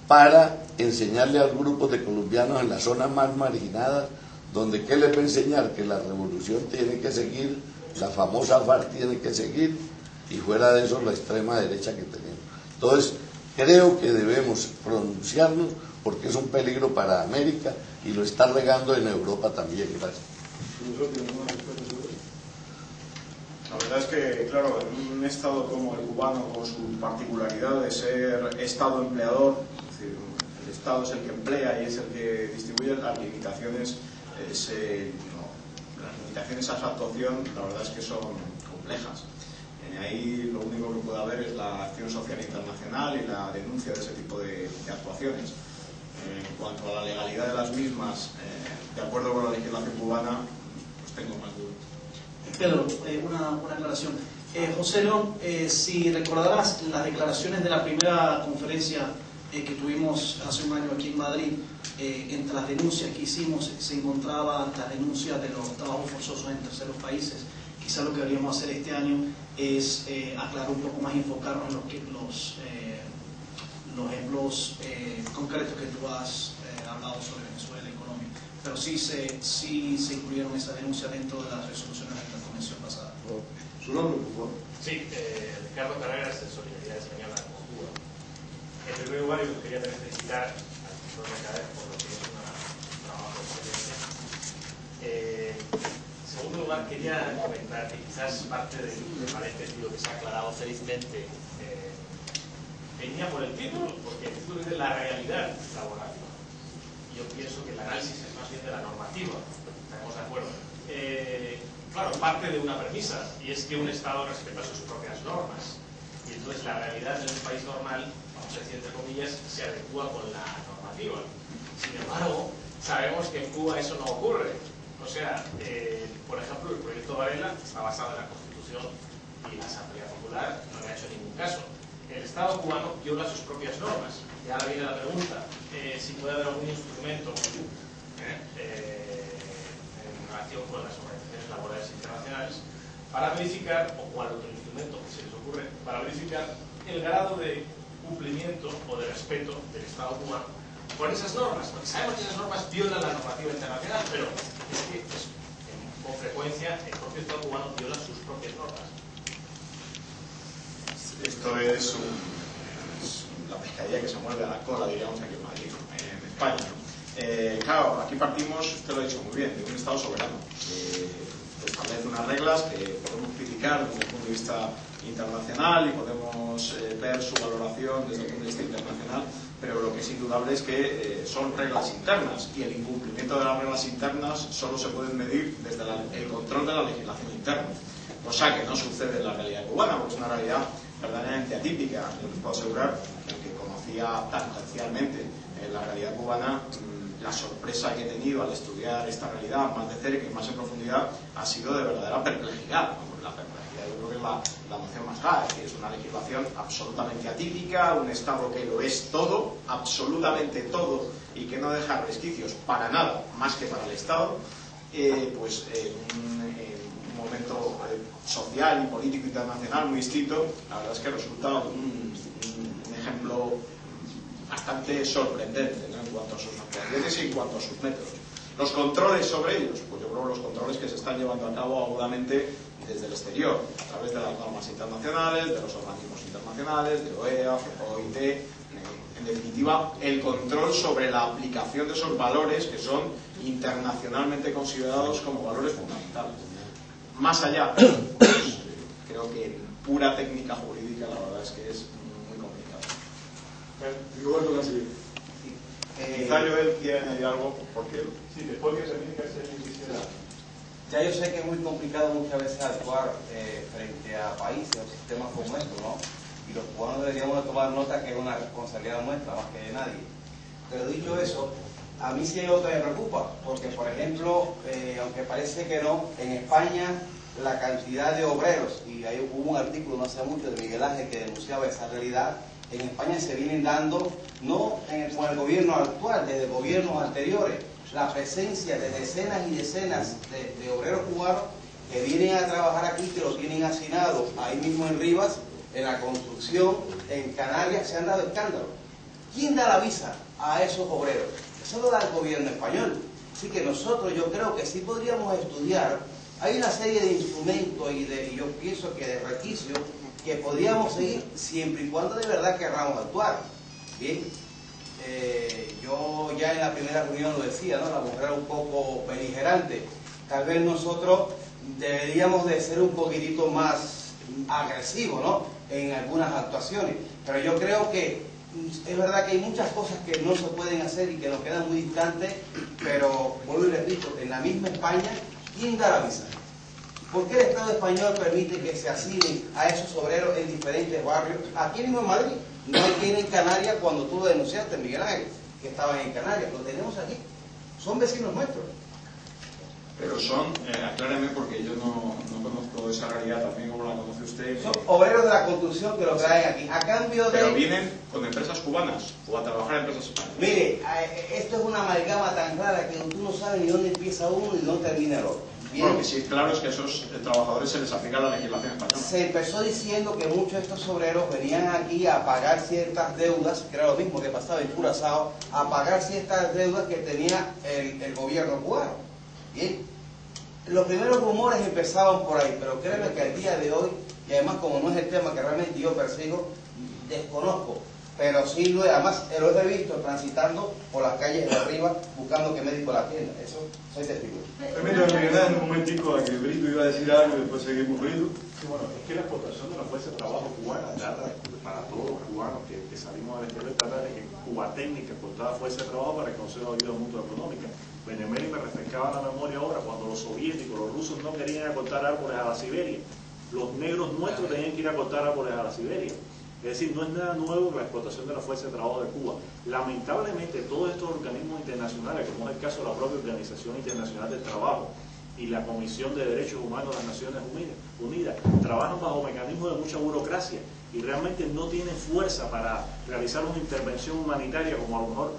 para enseñarle a los grupos de colombianos en las zonas más marginadas, donde ¿qué les va a enseñar? Que la revolución tiene que seguir, la famosa FARC tiene que seguir, y fuera de eso la extrema derecha que tenemos. Entonces creo que debemos pronunciarnos, porque es un peligro para América y lo está regando en Europa también. Gracias. La verdad es que, claro, en un estado como el cubano, con su particularidad de ser estado empleador, es decir, el estado es el que emplea y es el que distribuye, las limitaciones a su actuación, la verdad es que son complejas. ahí lo único que puede haber es la acción social internacional y la denuncia de ese tipo de actuaciones. En cuanto a la legalidad de las mismas, de acuerdo con la legislación cubana, pues tengo más dudas. Pedro, una aclaración. José León, si recordarás las declaraciones de la primera conferencia que tuvimos hace un año aquí en Madrid, entre las denuncias que hicimos se encontraba la denuncia de los trabajos forzosos en terceros países. Quizá lo que deberíamos hacer este año es aclarar un poco más y enfocarnos en los ejemplos concretos que tú has hablado sobre Venezuela y Colombia. Pero sí se incluyeron esas denuncias dentro de las resoluciones de la convención pasada. ¿Su nombre, por favor? Sí, Ricardo Carreras, de Solidaridad Española con Cuba. En primer lugar, yo quería también felicitar al profesor Mercader por lo que es un trabajo excelente. En segundo lugar, quería comentar que quizás parte del malentendido que se ha aclarado felizmente venía por el título, porque el título es de la realidad laboral. Yo pienso que el análisis es más bien de la normativa. ¿Estamos de acuerdo? Claro, parte de una premisa, y es que un Estado respeta sus propias normas. Y entonces la realidad de un país normal, vamos a decir entre comillas, se adecua con la normativa. Sin embargo, sabemos que en Cuba eso no ocurre. O sea, por ejemplo, el proyecto Varela está basado en la Constitución y la Asamblea Popular no le ha hecho ningún caso. El Estado cubano viola sus propias normas. Y ahora viene la pregunta, si puede haber algún instrumento en relación con las organizaciones laborales internacionales para verificar, o cuál otro instrumento que se les ocurre, para verificar el grado de cumplimiento o de respeto del Estado cubano con esas normas, porque sabemos que esas normas violan la normativa internacional, pero es que con frecuencia el propio Estado cubano viola sus propias normas. Esto es la pescadilla que se muerde a la cola, diríamos aquí en Madrid, en España, ¿no? Claro, aquí partimos, usted lo ha dicho muy bien, de un Estado soberano que establece unas reglas que podemos criticar desde el punto de vista internacional y podemos ver su valoración desde el punto de vista internacional, pero lo que es indudable es que son reglas internas y el incumplimiento de las reglas internas solo se pueden medir desde el control de la legislación interna, cosa que no sucede en la realidad cubana, porque es una realidad verdaderamente atípica. Yo les puedo asegurar que el que conocía tangencialmente la realidad cubana, la sorpresa que he tenido al estudiar esta realidad más de cerca y más en profundidad ha sido de verdadera perplejidad. La perplejidad yo creo que es la noción más grave, que es una legislación absolutamente atípica, un Estado que lo es todo, absolutamente todo, y que no deja resquicios para nada más que para el Estado, pues un momento social y político internacional muy distinto. La verdad es que resulta un ejemplo bastante sorprendente, ¿no?, en cuanto a sus actuaciones y en cuanto a sus métodos. Los controles sobre ellos, pues yo creo que los controles que se están llevando a cabo agudamente desde el exterior, a través de las normas internacionales, de los organismos internacionales, de OEA, OIT, en definitiva, el control sobre la aplicación de esos valores que son internacionalmente considerados como valores fundamentales. Más allá, pues, creo que en pura técnica jurídica la verdad es que es muy complicado. Roberto Canciller. Quizá Joel quiere añadir algo, porque... Sí, después que termine Canciller quisiera... Ya yo sé que es muy complicado muchas veces actuar frente a países o sistemas como estos, ¿no? Y los cubanos deberíamos tomar nota que es una responsabilidad nuestra, más que de nadie. Pero dicho eso, a mí sí hay algo que me preocupa, porque por ejemplo, aunque parece que no, en España la cantidad de obreros, y ahí hubo un artículo no hace mucho de Miguel Ángel que denunciaba esa realidad, en España se vienen dando, no con el gobierno actual, desde gobiernos anteriores, la presencia de decenas y decenas de obreros cubanos que vienen a trabajar aquí, que lo tienen asignado ahí mismo en Rivas, en la construcción, en Canarias, se han dado escándalos. ¿Quién da la visa a esos obreros? Eso lo da el gobierno español. Así que nosotros, yo creo que sí podríamos estudiar, hay una serie de instrumentos y yo pienso que de requisitos que podríamos seguir siempre y cuando de verdad querramos actuar. Bien, yo ya en la primera reunión lo decía, ¿no? La mujer era un poco beligerante. Tal vez nosotros deberíamos de ser un poquitito más agresivos, ¿no?, en algunas actuaciones. Pero yo creo que es verdad que hay muchas cosas que no se pueden hacer y que nos quedan muy distantes, pero vuelvo y repito, en la misma España, ¿quién da la visa? ¿Por qué el Estado español permite que se asilen a esos obreros en diferentes barrios? Aquí mismo en Madrid, no aquí en Canarias, cuando tú lo denunciaste, Miguel Ángel, que estaban en Canarias, lo tenemos aquí. Son vecinos nuestros. Pero son, acláreme porque yo no conozco esa realidad también como la conoce usted. Son obreros de la construcción que lo traen aquí, a cambio de... Pero vienen con empresas cubanas o a trabajar en empresas españolas. Mire, esto es una amalgama tan rara que tú no sabes ni dónde empieza uno y dónde termina el otro. Bueno, que sí, claro es que a esos trabajadores se les aplica la legislación española. Se empezó diciendo que muchos de estos obreros venían aquí a pagar ciertas deudas, que era lo mismo que pasaba en Curazao, a pagar ciertas deudas que tenía el gobierno cubano. Bien, los primeros rumores empezaban por ahí, pero créeme que al día de hoy, y además como no es el tema que realmente yo persigo, desconozco, pero sí además lo he visto transitando por las calles de arriba buscando que médico la atienda. Eso soy testigo. Permítame, Miguel, un momentico a que Brito iba a decir algo y después seguimos Brito. Sí, bueno, es que la explotación de la fuerza de trabajo cubana, dada para todos los cubanos que salimos al exterior, trata de que Cuba técnica exportaba fuerza de trabajo para que no se la ayuda mutua económica. Benemérez me refrescaba la memoria ahora cuando los soviéticos, los rusos no querían cortar árboles a la Siberia. Los negros nuestros tenían que ir a cortar árboles a la Siberia. Es decir, no es nada nuevo la explotación de la fuerza de trabajo de Cuba. Lamentablemente, todos estos organismos internacionales, como es el caso de la propia Organización Internacional del Trabajo y la Comisión de Derechos Humanos de las Naciones Unidas, trabajan bajo mecanismos de mucha burocracia y realmente no tienen fuerza para realizar una intervención humanitaria como a lo mejor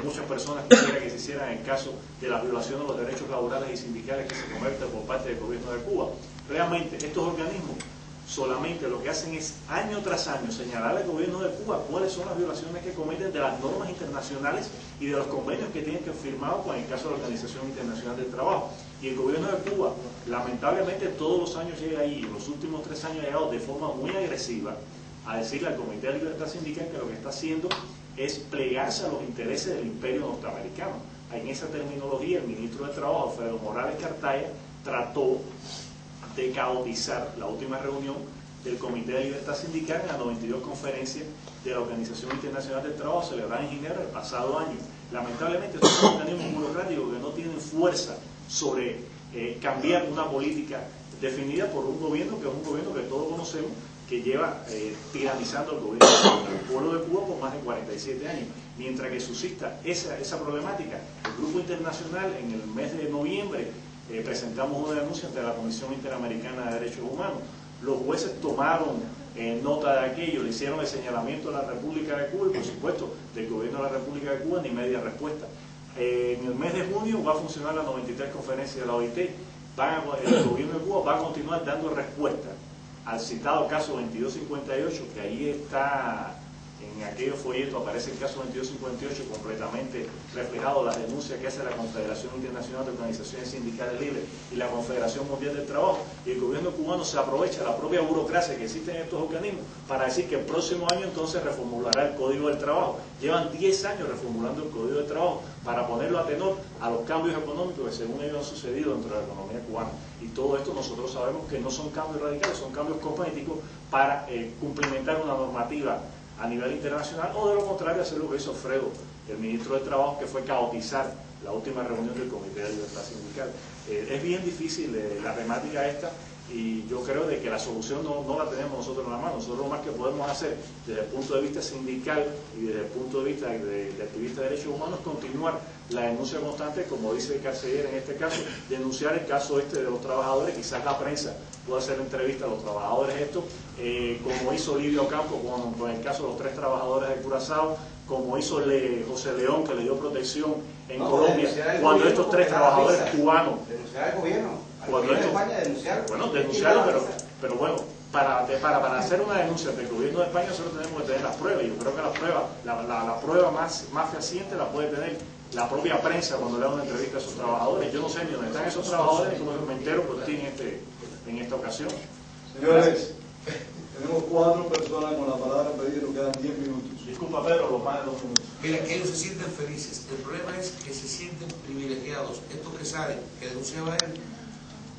muchas personas quisieran que se hiciera en el caso de la violación de los derechos laborales y sindicales que se cometen por parte del gobierno de Cuba. Realmente, estos organismos solamente lo que hacen es año tras año señalar al gobierno de Cuba cuáles son las violaciones que cometen de las normas internacionales y de los convenios que tienen que firmar con el caso de la Organización Internacional del Trabajo. Y el gobierno de Cuba, lamentablemente, todos los años llega ahí, y en los últimos 3 años ha llegado de forma muy agresiva a decirle al Comité de Libertad Sindical que lo que está haciendo es plegarse a los intereses del imperio norteamericano. En esa terminología, el ministro de Trabajo, Alfredo Morales Cartaya, trató de caotizar la última reunión del Comité de Libertad Sindical en la 92 conferencia de la Organización Internacional del Trabajo celebrada en Ginebra el pasado año. Lamentablemente estos son organismos burocráticos que no tienen fuerza sobre cambiar una política definida por un gobierno que es un gobierno que todos conocemos, que lleva tiranizando al gobierno del pueblo de Cuba por más de 47 años. Mientras que subsista esa problemática, el Grupo Internacional en el mes de noviembre presentamos una denuncia ante la Comisión Interamericana de Derechos Humanos. Los jueces tomaron nota de aquello, le hicieron el señalamiento a la República de Cuba y por supuesto del gobierno de la República de Cuba ni media respuesta. En el mes de junio va a funcionar la 93 conferencia de la OIT. El gobierno de Cuba va a continuar dando respuesta al citado caso 2258, que ahí está, en aquellos folletos aparece el caso 2258 completamente reflejado, las denuncias que hace la Confederación Internacional de Organizaciones Sindicales Libres y la Confederación Mundial del Trabajo, y el gobierno cubano se aprovecha de la propia burocracia que existe en estos organismos para decir que el próximo año entonces reformulará el Código del Trabajo. Llevan 10 años reformulando el Código del Trabajo para ponerlo a tenor a los cambios económicos que según ellos han sucedido dentro de la economía cubana. Y todo esto nosotros sabemos que no son cambios radicales, son cambios cosméticos para cumplimentar una normativa a nivel internacional, o de lo contrario hacer lo que hizo Alfredo, el ministro de Trabajo, que fue caotizar la última reunión del Comité de Libertad Sindical. Es bien difícil la temática esta, y yo creo de que la solución no la tenemos nosotros en la mano. Nosotros lo más que podemos hacer desde el punto de vista sindical y desde el punto de vista de activistas de derechos humanos es continuar la denuncia constante, como dice el carceller en este caso, denunciar el caso de los trabajadores. Quizás la prensa pueda hacer entrevistas a los trabajadores estos, como hizo Livio Campo con el caso de los 3 trabajadores de Curazao, como hizo José León, que le dio protección en Colombia, cuando estos 3 trabajadores cubanos, denunciar al gobierno, cuando de España, denunciarlo. Bueno, denunciarlo, pero bueno, para hacer una denuncia del gobierno de España nosotros tenemos que tener las pruebas, y yo creo que la prueba más fehaciente la puede tener la propia prensa cuando le da una entrevista a esos trabajadores. Yo no sé ni dónde están esos trabajadores, ni cómo me entero por ti en esta ocasión. Señores, tenemos 4 personas con la palabra pedida, nos quedan 10 minutos. Disculpa, Pedro, los más de 2 minutos. Mira, ellos se sienten felices. El problema es que se sienten privilegiados. Estos que saben, que denunciaba él,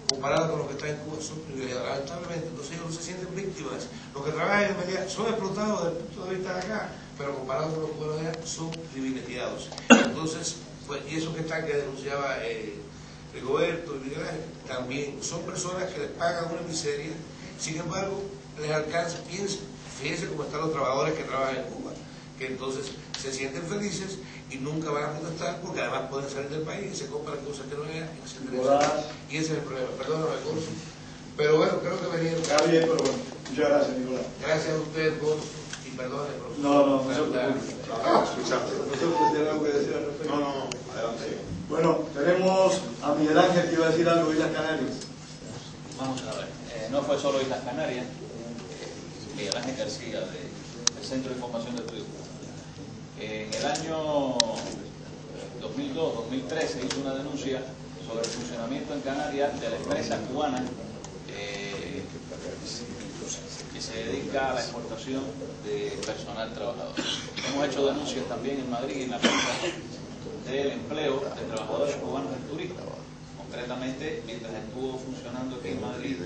comparado con los que están en Cuba, son privilegiados. Lamentablemente, entonces ellos no se sienten víctimas. Los que trabajan en Medellín son explotados desde el punto de vista de acá, pero comparados con los cubanos allá, son privilegiados. Entonces, pues, y esos que están, que denunciaba Rigoberto y Miguel Ángel, también son personas que les pagan una miseria, sin embargo, les alcanza, fíjense cómo están los trabajadores que trabajan en Cuba, que entonces se sienten felices y nunca van a protestar porque además pueden salir del país y se compran cosas que no eran, etcétera. Y ese es el problema. Perdóname, Gonzo. Pero bueno, creo que venía. Está bien, pero bueno. Muchas gracias, Nicolás. Gracias a usted, Gonzo. Y perdóname, profesor. No se preocupe. ¿Usted tiene algo que decir al respecto? No, adelante. Bueno, tenemos a Miguel Ángel que iba a decir algo de Islas Canarias. Vamos a ver. No fue solo Islas Canarias. Miguel Ángel García, del Centro de Información de Estudios. En el año 2002-2013 se hizo una denuncia sobre el funcionamiento en Canarias de la empresa cubana que se dedica a la exportación de personal trabajador. Hemos hecho denuncias también en Madrid, en la prensa, del empleo de trabajadores cubanos en turismo. Concretamente, mientras estuvo funcionando aquí en Madrid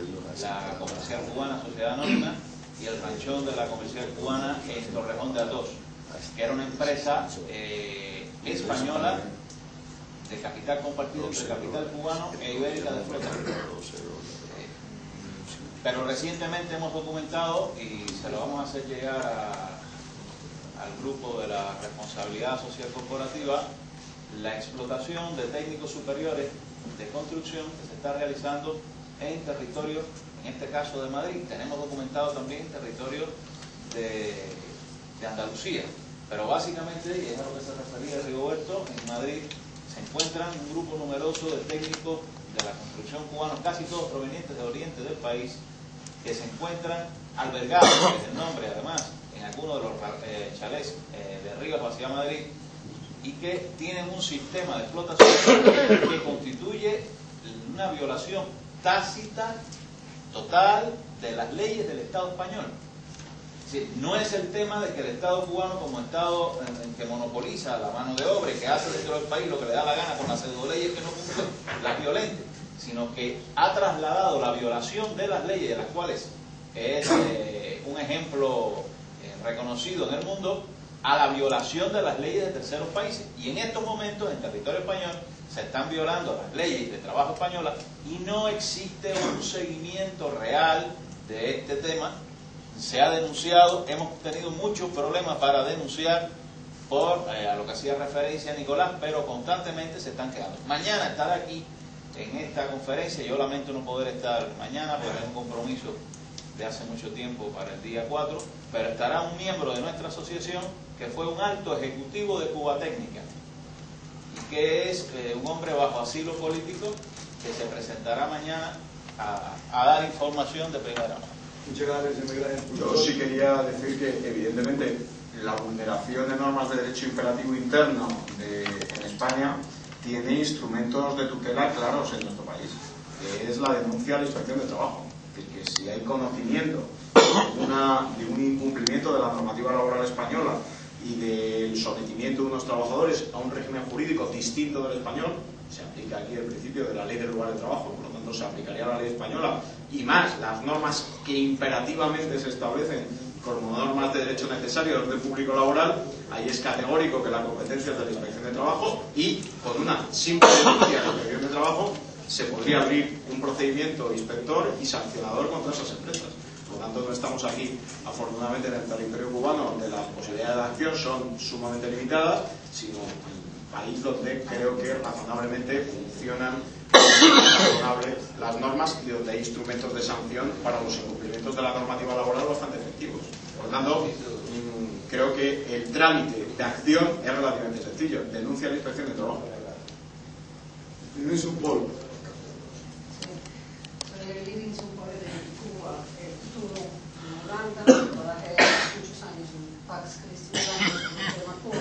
la comercial cubana Sociedad Anónima y el ranchón de la comercial cubana en Torrejón de Ardoz, que era una empresa española de capital compartido entre capital cubano e ibérica de flota. Pero recientemente hemos documentado, y se lo vamos a hacer llegar al grupo de la responsabilidad social corporativa, la explotación de técnicos superiores de construcción que se está realizando en territorio, en este caso de Madrid. Tenemos documentado también territorio de Andalucía, pero básicamente, y es a lo que se refería Rigoberto, en Madrid se encuentran un grupo numeroso de técnicos de la construcción cubanos, casi todos provenientes del oriente del país, que se encuentran albergados, que es el nombre además, en algunos de los chalés de Rivas hacia Madrid, y que tienen un sistema de explotación que constituye una violación tácita, total, de las leyes del Estado español. No es el tema de que el Estado cubano, como Estado que monopoliza la mano de obra y que hace dentro del país lo que le da la gana con las pseudoleyes que no cumplen, las violente, sino que ha trasladado la violación de las leyes, de las cuales es un ejemplo reconocido en el mundo, a la violación de las leyes de terceros países. Y en estos momentos, en territorio español, se están violando las leyes de trabajo españolas y no existe un seguimiento real de este tema. Se ha denunciado, hemos tenido muchos problemas para denunciar por a lo que hacía referencia Nicolás, pero constantemente se están quedando. Mañana estará aquí en esta conferencia, yo lamento no poder estar mañana porque tengo un compromiso de hace mucho tiempo para el día 4, pero estará un miembro de nuestra asociación que fue un alto ejecutivo de Cuba Técnica y que es un hombre bajo asilo político que se presentará mañana a dar información de primera mano. Muchas gracias, Miguel Ángel. Yo sí quería decir que evidentemente la vulneración de normas de derecho imperativo interno en España tiene instrumentos de tutela claros en nuestro país, que es la denuncia a la Inspección de Trabajo. Es decir, que si hay conocimiento de un incumplimiento de la normativa laboral española y del sometimiento de unos trabajadores a un régimen jurídico distinto del español, se aplica aquí el principio de la ley del lugar de trabajo, por lo tanto se aplicaría la ley española y más las normas que imperativamente se establecen como normas de derecho necesario del orden público laboral. Ahí es categórico que la competencia es de la Inspección de Trabajo y con una simple denuncia de la Inspección de Trabajo se podría abrir un procedimiento inspector y sancionador contra esas empresas. Por lo tanto, no estamos aquí, afortunadamente, en el territorio cubano, donde las posibilidades de acción son sumamente limitadas, sino en un país donde creo que razonablemente funcionan las normas y donde hay instrumentos de sanción para los incumplimientos de la normativa laboral bastante efectivos. Por lo tanto, creo que el trámite de acción es relativamente sencillo. Denuncia a la Inspección de Trabajo. Luis Paul. Soy Livingston Paul de Cuba. Estuve en Holanda, trabajé muchos años en Pax Christi de Macor.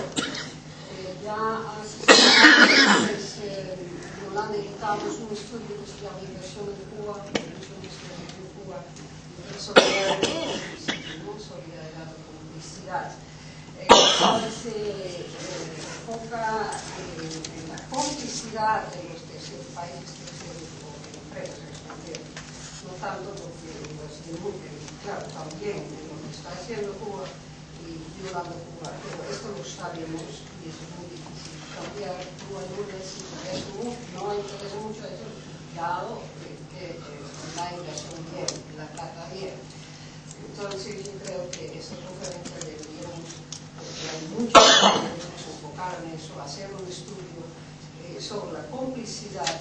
Ya hace 6 meses en Holanda editamos un estudio que se llama Inversiones de Cuba, Inversiones de Cuba, solidaridad con publicidad. Se enfoca en la complicidad de los terceros países, terceros o empresas extranjeras, no tanto porque los denuncian, claro, también lo que está haciendo Cuba y violando Cuba, pero esto lo sabemos, y eso es muy difícil cambiar, tú ayudas, y eso no interesa mucho eso, dado que la inversión bien, la plata bien. Entonces yo creo que esa conferencia deberíamos, porque hay muchos que se enfocaron en eso, hacer un estudio sobre la complicidad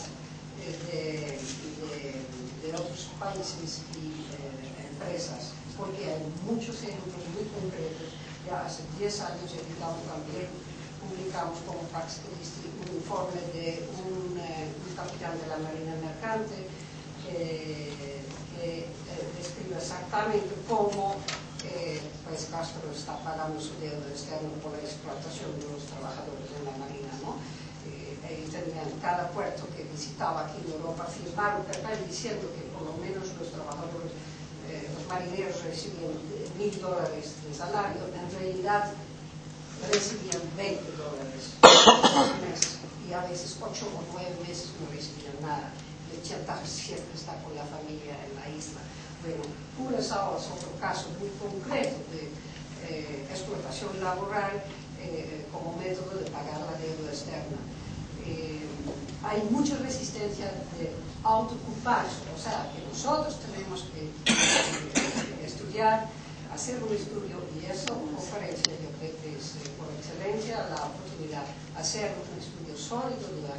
de otros países y empresas, porque hay muchos ejemplos muy concretos. Ya hace 10 años editamos también, publicamos como Pax Christi un informe de un capitán de la Marina Mercante que describe exactamente cómo pues Castro está pagando su deuda externa por la explotación de los trabajadores en la Marina, ¿no? Y tenían cada puerto que visitaba aquí en Europa firmar un papel diciendo que por lo menos los trabajadores, los marineros recibían $1.000 de salario, en realidad recibían $20 al mes y a veces 8 o 9 meses no recibían nada. El chantaje siempre está con la familia en la isla. Bueno, Curazao es otro caso muy concreto de explotación laboral como método de pagar la deuda externa. Hay mucha resistencia de autoocuparse, o sea, que nosotros tenemos que estudiar, hacer un estudio, y esa conferencia yo creo que es por excelencia la oportunidad de hacer un estudio sólido de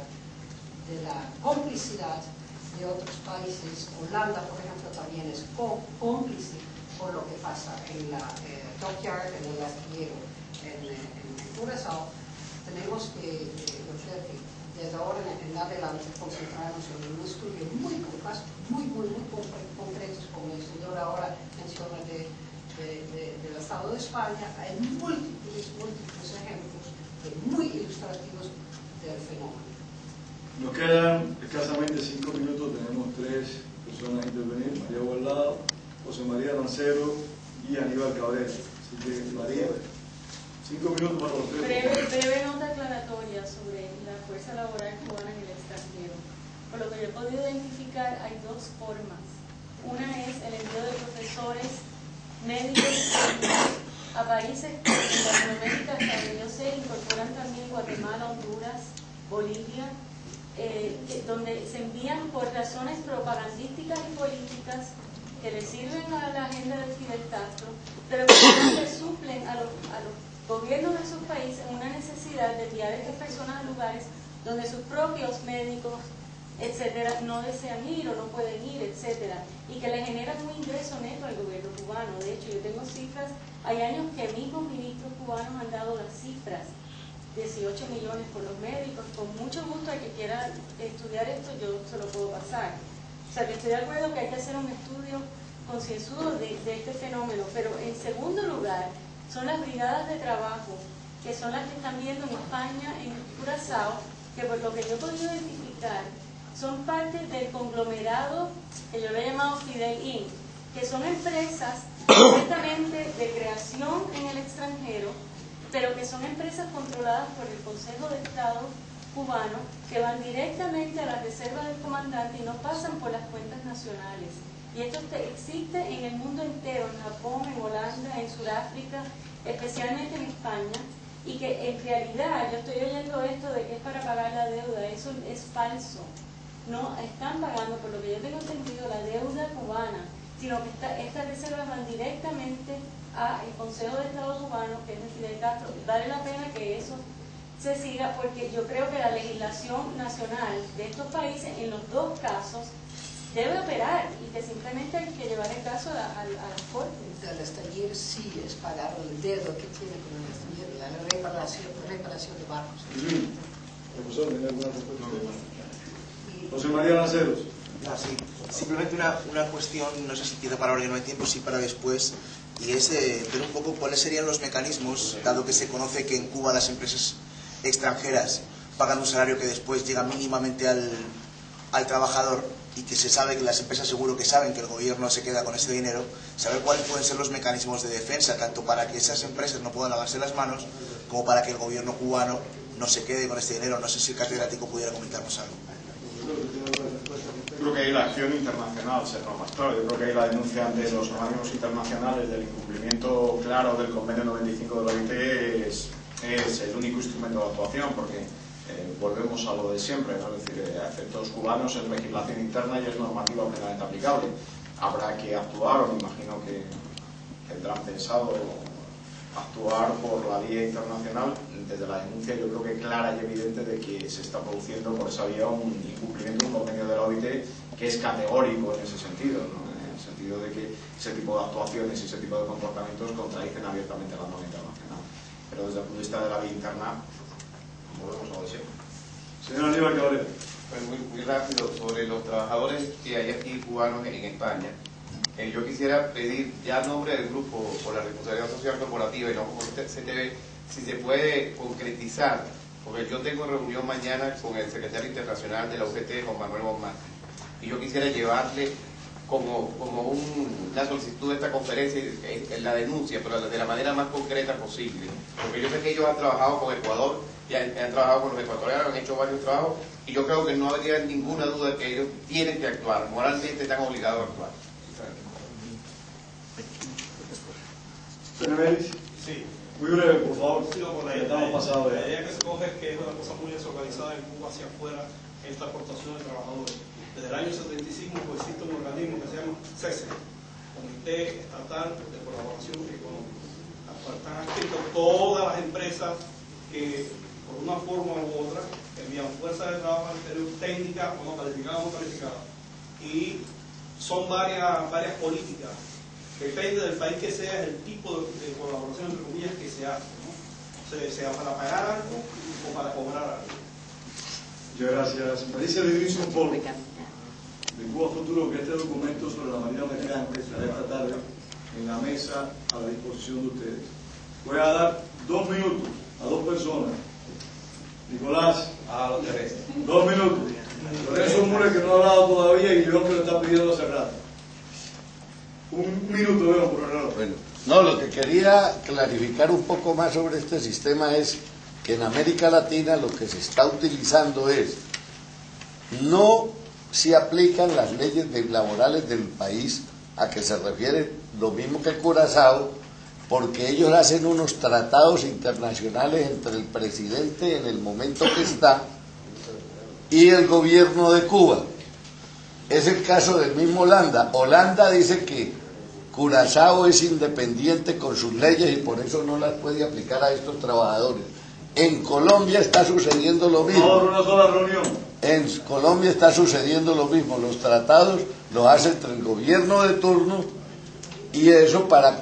la complicidad de otros países. Holanda, por ejemplo, también es cómplice por lo que pasa en la dockyard, en el astillero, en Curazao. Tenemos que, yo creo que desde ahora en adelante concentrarnos en un estudio muy concretos como el señor ahora menciona del Estado de España. Hay múltiples ejemplos muy ilustrativos del fenómeno. Nos quedan escasamente 5 minutos, tenemos 3 personas a intervenir: María Guardado, José María Lancero y Aníbal Cabrera. Así que, María, 5 minutos para los 3. Breve nota aclaratoria sobre la fuerza laboral cubana en el extranjero. Por lo que yo he podido identificar, hay 2 formas. Una es el envío de profesores médicos a países en Latinoamérica, hasta donde yo sé, incorporan también Guatemala, Honduras, Bolivia, donde se envían por razones propagandísticas y políticas que le sirven a la agenda de Fidel Castro, pero que le suplen a los gobiernos de sus países una necesidad de enviar a estas personas a lugares donde sus propios médicos, etcétera, no desean ir o no pueden ir, etcétera, y que le generan un ingreso neto al gobierno cubano. De hecho, yo tengo cifras, hay años que mismos ministros cubanos han dado las cifras: 18 millones por los médicos. Con mucho gusto, al que quiera estudiar esto, yo se lo puedo pasar. O sea, que estoy de acuerdo que hay que hacer un estudio concienzudo de este fenómeno. Pero en segundo lugar, son las brigadas de trabajo, que son las que están viendo en España, en Curazao, que por lo que yo he podido identificar, son parte del conglomerado que yo le he llamado Fidel Inc., que son empresas directamente de creación en el extranjero, pero que son empresas controladas por el Consejo de Estado cubano, que van directamente a la reserva del comandante y no pasan por las cuentas nacionales. Y esto existe en el mundo entero, en Japón, en Holanda, en Sudáfrica, especialmente en España, y que en realidad, yo estoy oyendo esto de que es para pagar la deuda, eso es falso. No están pagando, por lo que yo tengo entendido, la deuda cubana, sino que estas reservas van directamente al Consejo de Estado cubano, que es de Fidel Castro. Vale la pena que eso se siga, porque yo creo que la legislación nacional de estos países, en los 2 casos, debe operar, y que simplemente hay que llevar el caso a las cortes. El extranjero sí es pagar el dedo que tiene con el extranjero, la reparación de barcos. Profesor, ¿tiene alguna respuesta? José María Lanceros. Sí. Simplemente una cuestión, no sé si queda para ahora que no hay tiempo, sí para después, y es ver un poco cuáles serían los mecanismos, dado que se conoce que en Cuba las empresas extranjeras pagan un salario que después llega mínimamente al trabajador, y que se sabe que las empresas seguro que saben que el gobierno se queda con ese dinero, saber cuáles pueden ser los mecanismos de defensa, tanto para que esas empresas no puedan lavarse las manos, como para que el gobierno cubano no se quede con este dinero. No sé si el catedrático pudiera comentarnos algo. Yo creo que hay la acción internacional, señor Pastor. Yo creo que hay la denuncia ante los organismos internacionales del incumplimiento claro del convenio 95 de la OIT es el único instrumento de actuación, porque volvemos a lo de siempre, ¿no? Es decir, a efectos cubanos es legislación interna y es normativa plenamente aplicable. Habrá que actuar, o me imagino que tendrán pensado actuar por la vía internacional. Desde la denuncia yo creo que clara y evidente de que se está produciendo por esa vía un incumplimiento de un convenio de la OIT que es categórico en ese sentido, ¿no? En el sentido de que ese tipo de actuaciones y ese tipo de comportamientos contradicen abiertamente la norma internacional. Pero desde el punto de vista de la vía interna, volvemos a lo de siempre. Señor Aníbal Cabrera. Pues muy rápido, sobre los trabajadores que hay aquí cubanos en España. Yo quisiera pedir, ya a nombre del Grupo por la Responsabilidad Social Corporativa y no por CTV, si se puede concretizar, porque yo tengo reunión mañana con el secretario internacional de la UGT, Juan Manuel Bonmán, y yo quisiera llevarle como una solicitud de esta conferencia, la denuncia, pero de la manera más concreta posible, porque yo sé que ellos han trabajado con Ecuador, ya han trabajado con los ecuatorianos, han hecho varios trabajos, y yo creo que no habría ninguna duda de que ellos tienen que actuar, moralmente están obligados a actuar. Señor Ellis. Sí. Muy breve, por favor. Sí, no, ya estamos pasados. La idea que se coge es que es una cosa muy desorganizada en Cuba hacia afuera esta aportación de trabajadores. Desde el año 75 pues, existe un organismo que se llama CESE, Comité Estatal de Colaboración Económica, al cual están adscritas todas las empresas que por una forma u otra envían fuerza de trabajo al exterior, técnica o no calificada o no calificada. Y son varias políticas. Depende del país que sea, el tipo de colaboración, entre comillas, que se hace, ¿no? Sea para pagar algo o para cobrar algo. Muchas gracias. Me dice Lidricio Polo, de Cuba Futuro, que este documento sobre la marina mercante estará esta tarde en la mesa a la disposición de ustedes. Voy a dar 2 minutos a 2 personas. Nicolás, a los tres. 2 minutos. Lorenzo Mure, que no ha hablado todavía, y yo que lo está pidiendo hace rato. 1 minuto, veo por el reloj. Bueno, no, lo que quería clarificar un poco más sobre este sistema es que en América Latina lo que se está utilizando es, no se aplican las leyes laborales del país a que se refiere lo mismo que Curazao, porque ellos hacen unos tratados internacionales entre el presidente en el momento que está y el gobierno de Cuba. Es el caso del mismo Holanda. Holanda dice que Curazao es independiente con sus leyes y por eso no las puede aplicar a estos trabajadores. En Colombia está sucediendo lo mismo. Ahora una sola reunión. En Colombia está sucediendo lo mismo. Los tratados los hace entre el gobierno de turno y eso para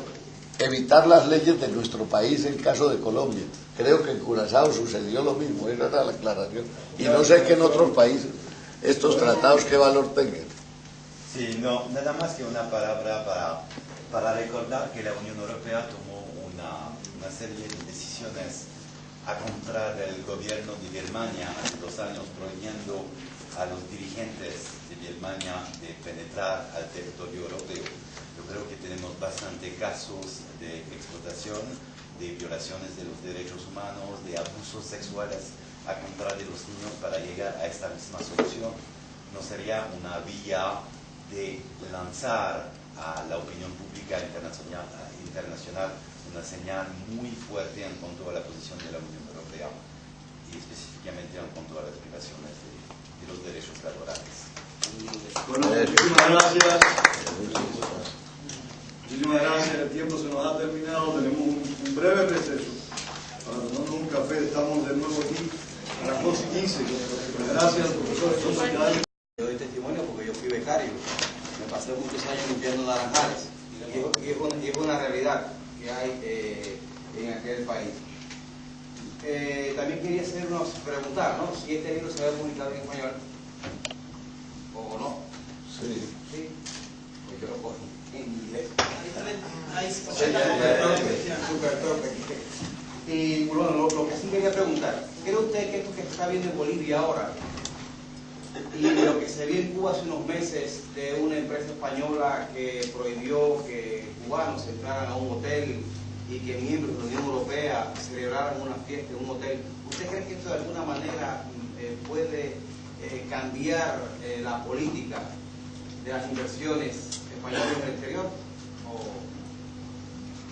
evitar las leyes de nuestro país en caso de Colombia. Creo que en Curazao sucedió lo mismo. Esa era la aclaración. Y no sé que en otros países estos tratados qué valor tengan. Sí, no, nada más que una palabra para recordar que la Unión Europea tomó una serie de decisiones a contra del gobierno de Birmania hace 2 años, prohibiendo a los dirigentes de Birmania de penetrar al territorio europeo. Yo creo que tenemos bastante casos de explotación, de violaciones de los derechos humanos, de abusos sexuales a contra de los niños para llegar a esta misma solución. No sería una vía de lanzar a la opinión pública internacional una señal muy fuerte en cuanto a la posición de la Unión Europea y específicamente en cuanto a las privaciones de los derechos laborales. Bueno, muchísimas gracias. Muchísimas gracias. El tiempo se nos ha terminado. Tenemos un breve receso para tomarnos un café. Estamos de nuevo aquí a las 2:15. Gracias, profesor. Yo doy testimonio porque yo fui becario. Me pasé muchos años limpiando naranjales. Y es una realidad que hay en aquel país. También quería hacernos preguntar, ¿no? Si este libro se va a publicar en español o no. Sí. Sí. Pues yo lo cojo en inglés. Y bueno, lo que sí quería preguntar, ¿cree usted que esto que se está viendo en Bolivia ahora y lo que se vio en Cuba hace unos meses de una empresa española que prohibió que cubanos entraran a un hotel y que miembros de la Unión Europea celebraran una fiesta en un hotel, ¿usted cree que esto de alguna manera puede cambiar la política de las inversiones españolas en el exterior?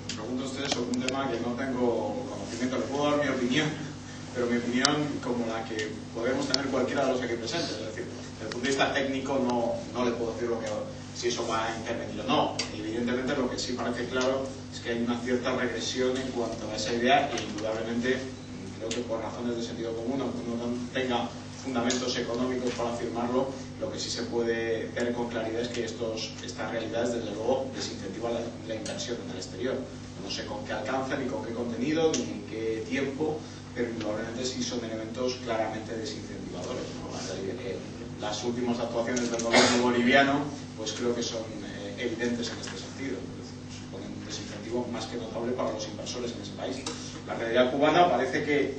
Me pregunto usted sobre un tema que no tengo conocimiento. Le puedo dar mi opinión opinión, pero mi opinión como la que podemos tener cualquiera de los aquí presentes, es decir, desde el punto de vista técnico no le puedo decir si eso va a intervenir o no. Evidentemente lo que sí parece claro es que hay una cierta regresión en cuanto a esa idea y indudablemente creo que por razones de sentido común, aunque uno no tenga fundamentos económicos para afirmarlo, lo que sí se puede ver con claridad es que estas realidades desde luego desincentivan la inversión en el exterior. No sé con qué alcance, ni con qué contenido, ni en qué tiempo, pero indudablemente sí son elementos claramente desincentivadores, ¿no? Las últimas actuaciones del gobierno boliviano pues creo que son evidentes en este sentido. Suponen un desincentivo más que notable para los inversores en ese país. La realidad cubana parece que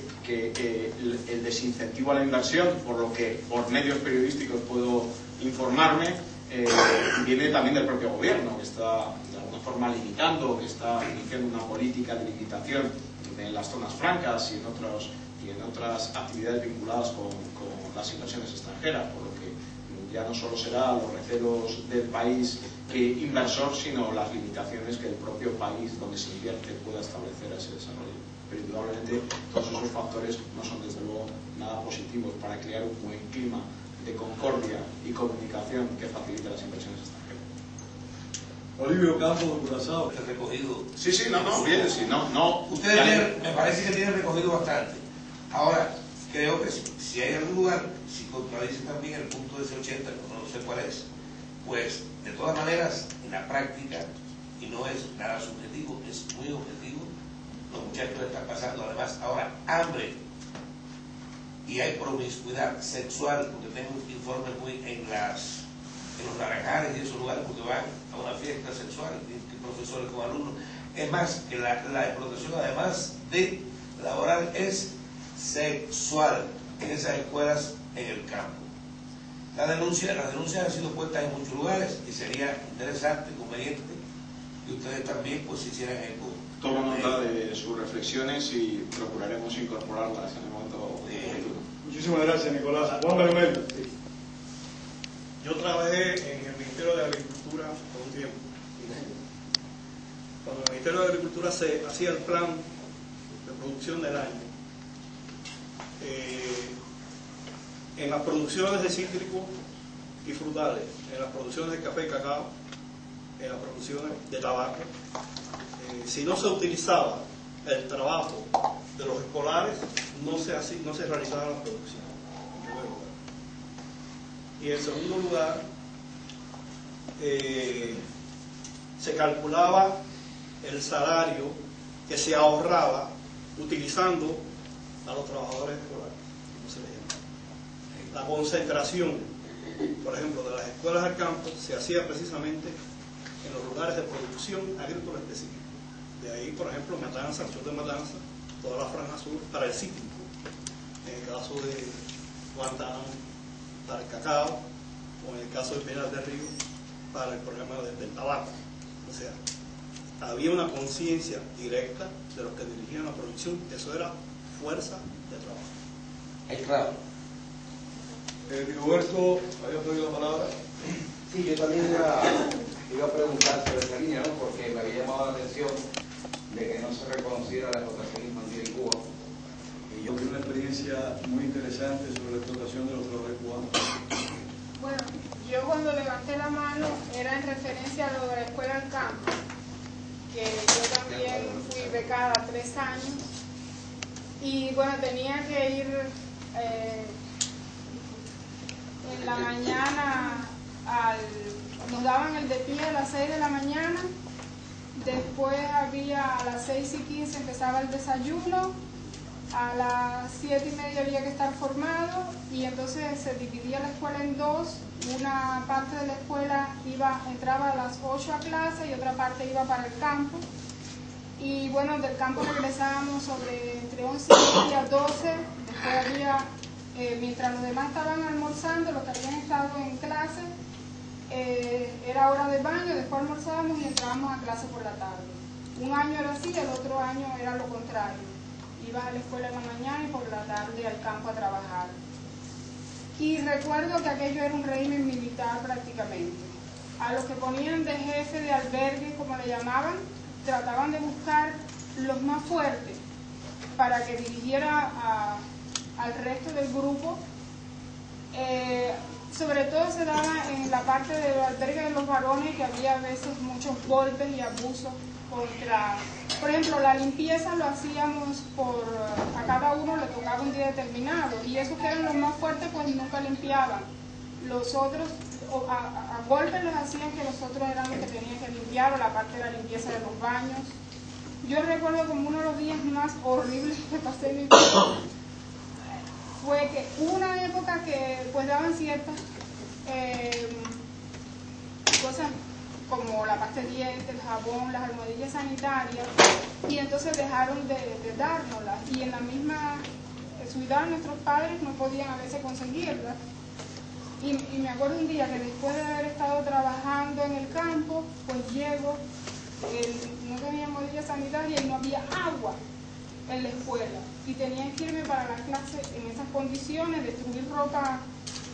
el desincentivo a la inversión, por lo que por medios periodísticos puedo informarme, viene también del propio gobierno, que está de alguna forma limitando, que está iniciando una política de limitación en las zonas francas y en otras actividades vinculadas con las inversiones extranjeras, por lo que ya no solo será los recelos del país inversor, sino las limitaciones que el propio país donde se invierte pueda establecer a ese desarrollo. Pero indudablemente todos esos factores no son desde luego nada positivos para crear un buen clima de concordia y comunicación que facilite las inversiones extranjeras. Olivio Campos, Curazao. Recogido. Sí, bien, sí, no. Ustedes me parece que tienen recogido bastante. Ahora, creo que si hay algún lugar, si contradice también el punto de ese 80, no sé cuál es, pues de todas maneras, en la práctica, y no es nada subjetivo, es muy objetivo, los muchachos están pasando además ahora hambre y hay promiscuidad sexual, porque tengo informes muy en los naranjales y esos lugares, porque van a una fiesta sexual, profesores con alumnos. Es más, que la explotación además de laboral es sexual en esas escuelas en el campo. Las denuncias han sido puestas en muchos lugares y sería interesante, conveniente, que ustedes también pues hicieran eco. Tomo nota de sus reflexiones y procuraremos incorporarlas en el momento futuro. Muchísimas gracias, Nicolás. Juan Manuel. Yo trabajé en el Ministerio de Agricultura por un tiempo. Cuando el Ministerio de Agricultura se hacía el plan de producción del año, en las producciones de cítricos y frutales, en las producciones de café y cacao, en las producciones de tabaco, si no se utilizaba el trabajo de los escolares, no se realizaba la producción, en primer lugar. Y en segundo lugar, se calculaba el salario que se ahorraba utilizando a los trabajadores escolares, como se le llama. La concentración, por ejemplo, de las escuelas al campo se hacía precisamente en los lugares de producción agrícola específica. De ahí, por ejemplo, Matanza, el sur de Matanza, toda la franja sur para el cítrico. En el caso de Guantánamo, para el cacao, o en el caso de Pinar del Río, para el problema del tabaco. O sea, había una conciencia directa de los que dirigían la producción, eso era fuerza de trabajo. Es claro. Roberto, ¿había pedido la palabra? Sí, yo también iba a preguntar sobre esa línea, ¿no? Porque me había llamado la atención de que no se reconociera la explotación infantil en Cuba. Y yo tuve una experiencia muy interesante sobre la explotación de los trabajadores cubanos. Bueno, yo cuando levanté la mano era en referencia a lo de la escuela al campo, que yo también fui becada 3 años y bueno, tenía que ir en la mañana nos daban el de pie a las 6 de la mañana, después a las 6:15 empezaba el desayuno, a las 7:30 había que estar formado y entonces se dividía la escuela en dos. Una parte de la escuela entraba a las 8 a clase y otra parte iba para el campo. Y bueno, del campo regresábamos entre 11:30 y 12. Después había, mientras los demás estaban almorzando, los que habían estado en clase, era hora de baño, después almorzábamos y entrábamos a clase por la tarde. Un año era así, el otro año era lo contrario. Ibas a la escuela en la mañana y por la tarde al campo a trabajar. Y recuerdo que aquello era un régimen militar prácticamente. A los que ponían de jefe de albergue, como le llamaban, trataban de buscar los más fuertes para que dirigiera al resto del grupo. Sobre todo se daba en la parte del albergue de los varones, que había a veces muchos golpes y abusos contra, por ejemplo, la limpieza lo hacíamos a cada uno le tocaba un día determinado, y esos que eran los más fuertes pues nunca limpiaban. Los otros a golpes les hacían que los otros eran los que tenían que limpiar, o la parte de la limpieza de los baños. Yo recuerdo como uno de los días más horribles que pasé en mi vida fue que hubo una época que pues daban ciertas cosas como la pasta de dientes, el jabón, las almohadillas sanitarias, y entonces dejaron de dárnoslas, y en la misma ciudad nuestros padres no podían a veces conseguirlas. Y me acuerdo un día que después de haber estado trabajando en el campo, pues llego, no tenía almohadilla sanitaria y no había agua en la escuela, y tenía que irme para la clase en esas condiciones, destruir ropa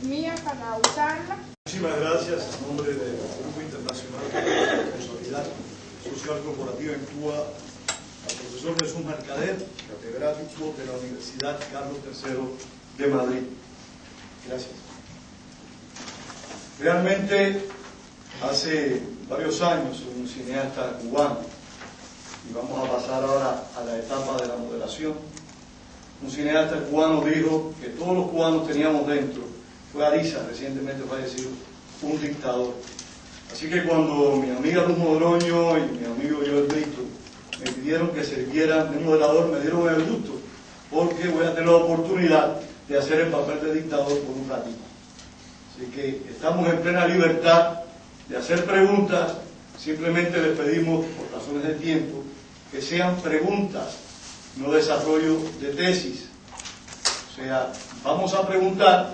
mía para usarla. Muchísimas gracias en nombre del Grupo Internacional de Responsabilidad Social Corporativa en Cuba al profesor Jesús Mercader, catedrático de la Universidad Carlos III de Madrid. Gracias. Realmente hace varios años un cineasta cubano, y vamos a pasar ahora a la etapa de la moderación, un cineasta cubano dijo que todos los cubanos teníamos dentro, fue Ariza, recientemente fallecido, un dictador. Así que cuando mi amiga Luz Modroño y mi amigo Joel Brito me pidieron que sirviera de moderador, me dieron el gusto, porque voy a tener la oportunidad de hacer el papel de dictador por un ratito. Así que estamos en plena libertad de hacer preguntas, simplemente les pedimos, por razones de tiempo, que sean preguntas, no desarrollo de tesis. O sea, vamos a preguntar,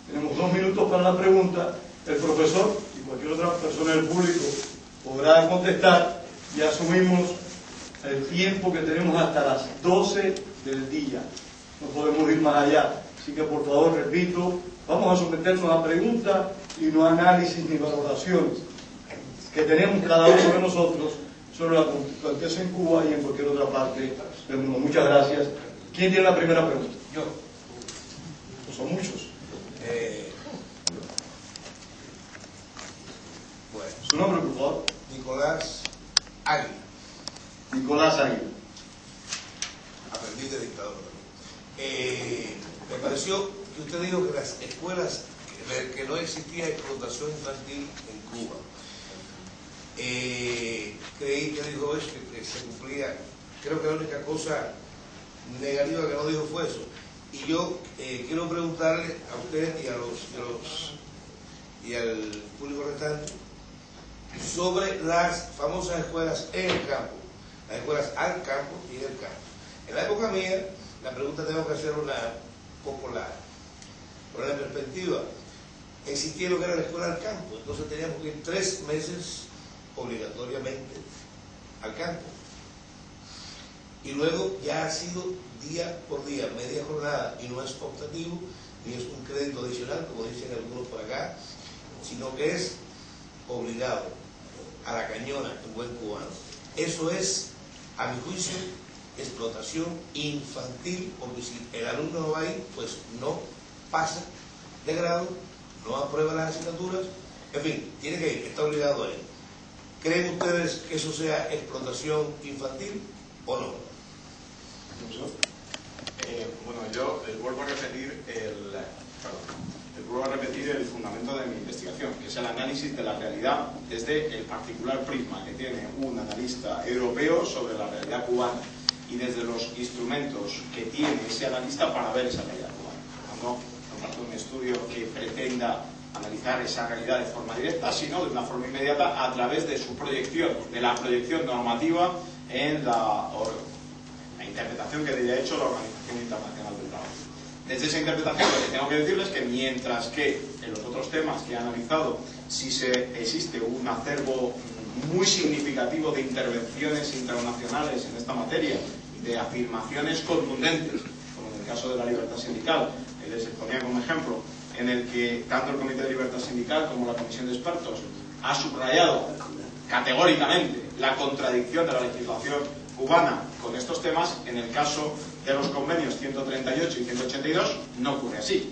tenemos 2 minutos para la pregunta, el profesor y cualquier otra persona del público podrá contestar, y asumimos el tiempo que tenemos hasta las 12 del día. No podemos ir más allá. Así que por favor, repito, vamos a someternos a preguntas y no a análisis ni valoraciones que tenemos cada uno de nosotros sobre lo que acontece en Cuba y en cualquier otra parte del mundo. Muchas gracias. ¿Quién tiene la primera pregunta? Yo. Pues son muchos. Bueno. ¿Su nombre, por favor? Nicolás Águila. Nicolás Águila. Aprendiz de dictador. Me pareció que usted dijo que las escuelas, que no existía explotación infantil en Cuba. Creí que dijo eso, que se cumplía. Creo que la única cosa negativa que no dijo fue eso. Y yo quiero preguntarle a usted y al público restante sobre las famosas escuelas en el campo, las escuelas al campo y en el campo. En la época mía, la pregunta tengo que hacer una poco larga. Por la perspectiva, existía lo que era la escuela al campo, entonces teníamos que ir 3 meses obligatoriamente al campo. Y luego ya ha sido día por día, media jornada, y no es optativo, ni es un crédito adicional, como dicen algunos por acá, sino que es obligado, a la cañona, en buen cubano. Eso es, a mi juicio, explotación infantil, porque si el alumno no va ahí, pues no pasa de grado, no aprueba las asignaturas, en fin, tiene que ir, está obligado a ir. ¿Creen ustedes que eso sea explotación infantil o no? Bueno, yo vuelvo a repetir el fundamento de mi investigación, que es el análisis de la realidad desde el particular prisma que tiene un analista europeo sobre la realidad cubana y desde los instrumentos que tiene ese analista para ver esa realidad cubana. No tanto un estudio que pretenda analizar esa realidad de forma directa, sino de una forma inmediata a través de su proyección, de la proyección normativa en la interpretación que le ha hecho la Organización Internacional del Trabajo. Desde esa interpretación, lo que tengo que decirles es que mientras que en los otros temas que he analizado sí existe un acervo muy significativo de intervenciones internacionales en esta materia y de afirmaciones contundentes, como en el caso de la libertad sindical, les ponía como ejemplo, en el que tanto el Comité de Libertad Sindical como la Comisión de Expertos ha subrayado categóricamente la contradicción de la legislación cubana con estos temas. En el caso de los convenios 138 y 182 no ocurre así.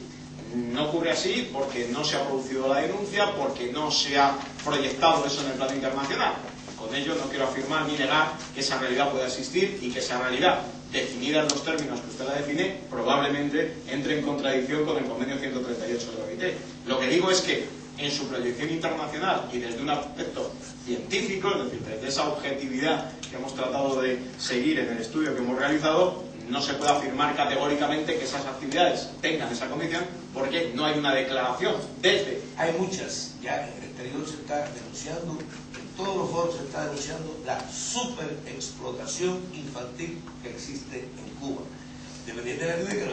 No ocurre así porque no se ha producido la denuncia, porque no se ha proyectado eso en el plano internacional. Con ello no quiero afirmar ni negar que esa realidad pueda existir y que esa realidad, definida en los términos que usted la define, probablemente entre en contradicción con el convenio 138 de la OIT. Lo que digo es que en su proyección internacional y desde un aspecto científico, es decir, desde esa objetividad que hemos tratado de seguir en el estudio que hemos realizado, no se puede afirmar categóricamente que esas actividades tengan esa condición porque no hay una declaración desde... Hay muchas, ya en el exterior se está denunciando, en todos los foros se está denunciando la superexplotación infantil que existe en Cuba. Dependientemente de que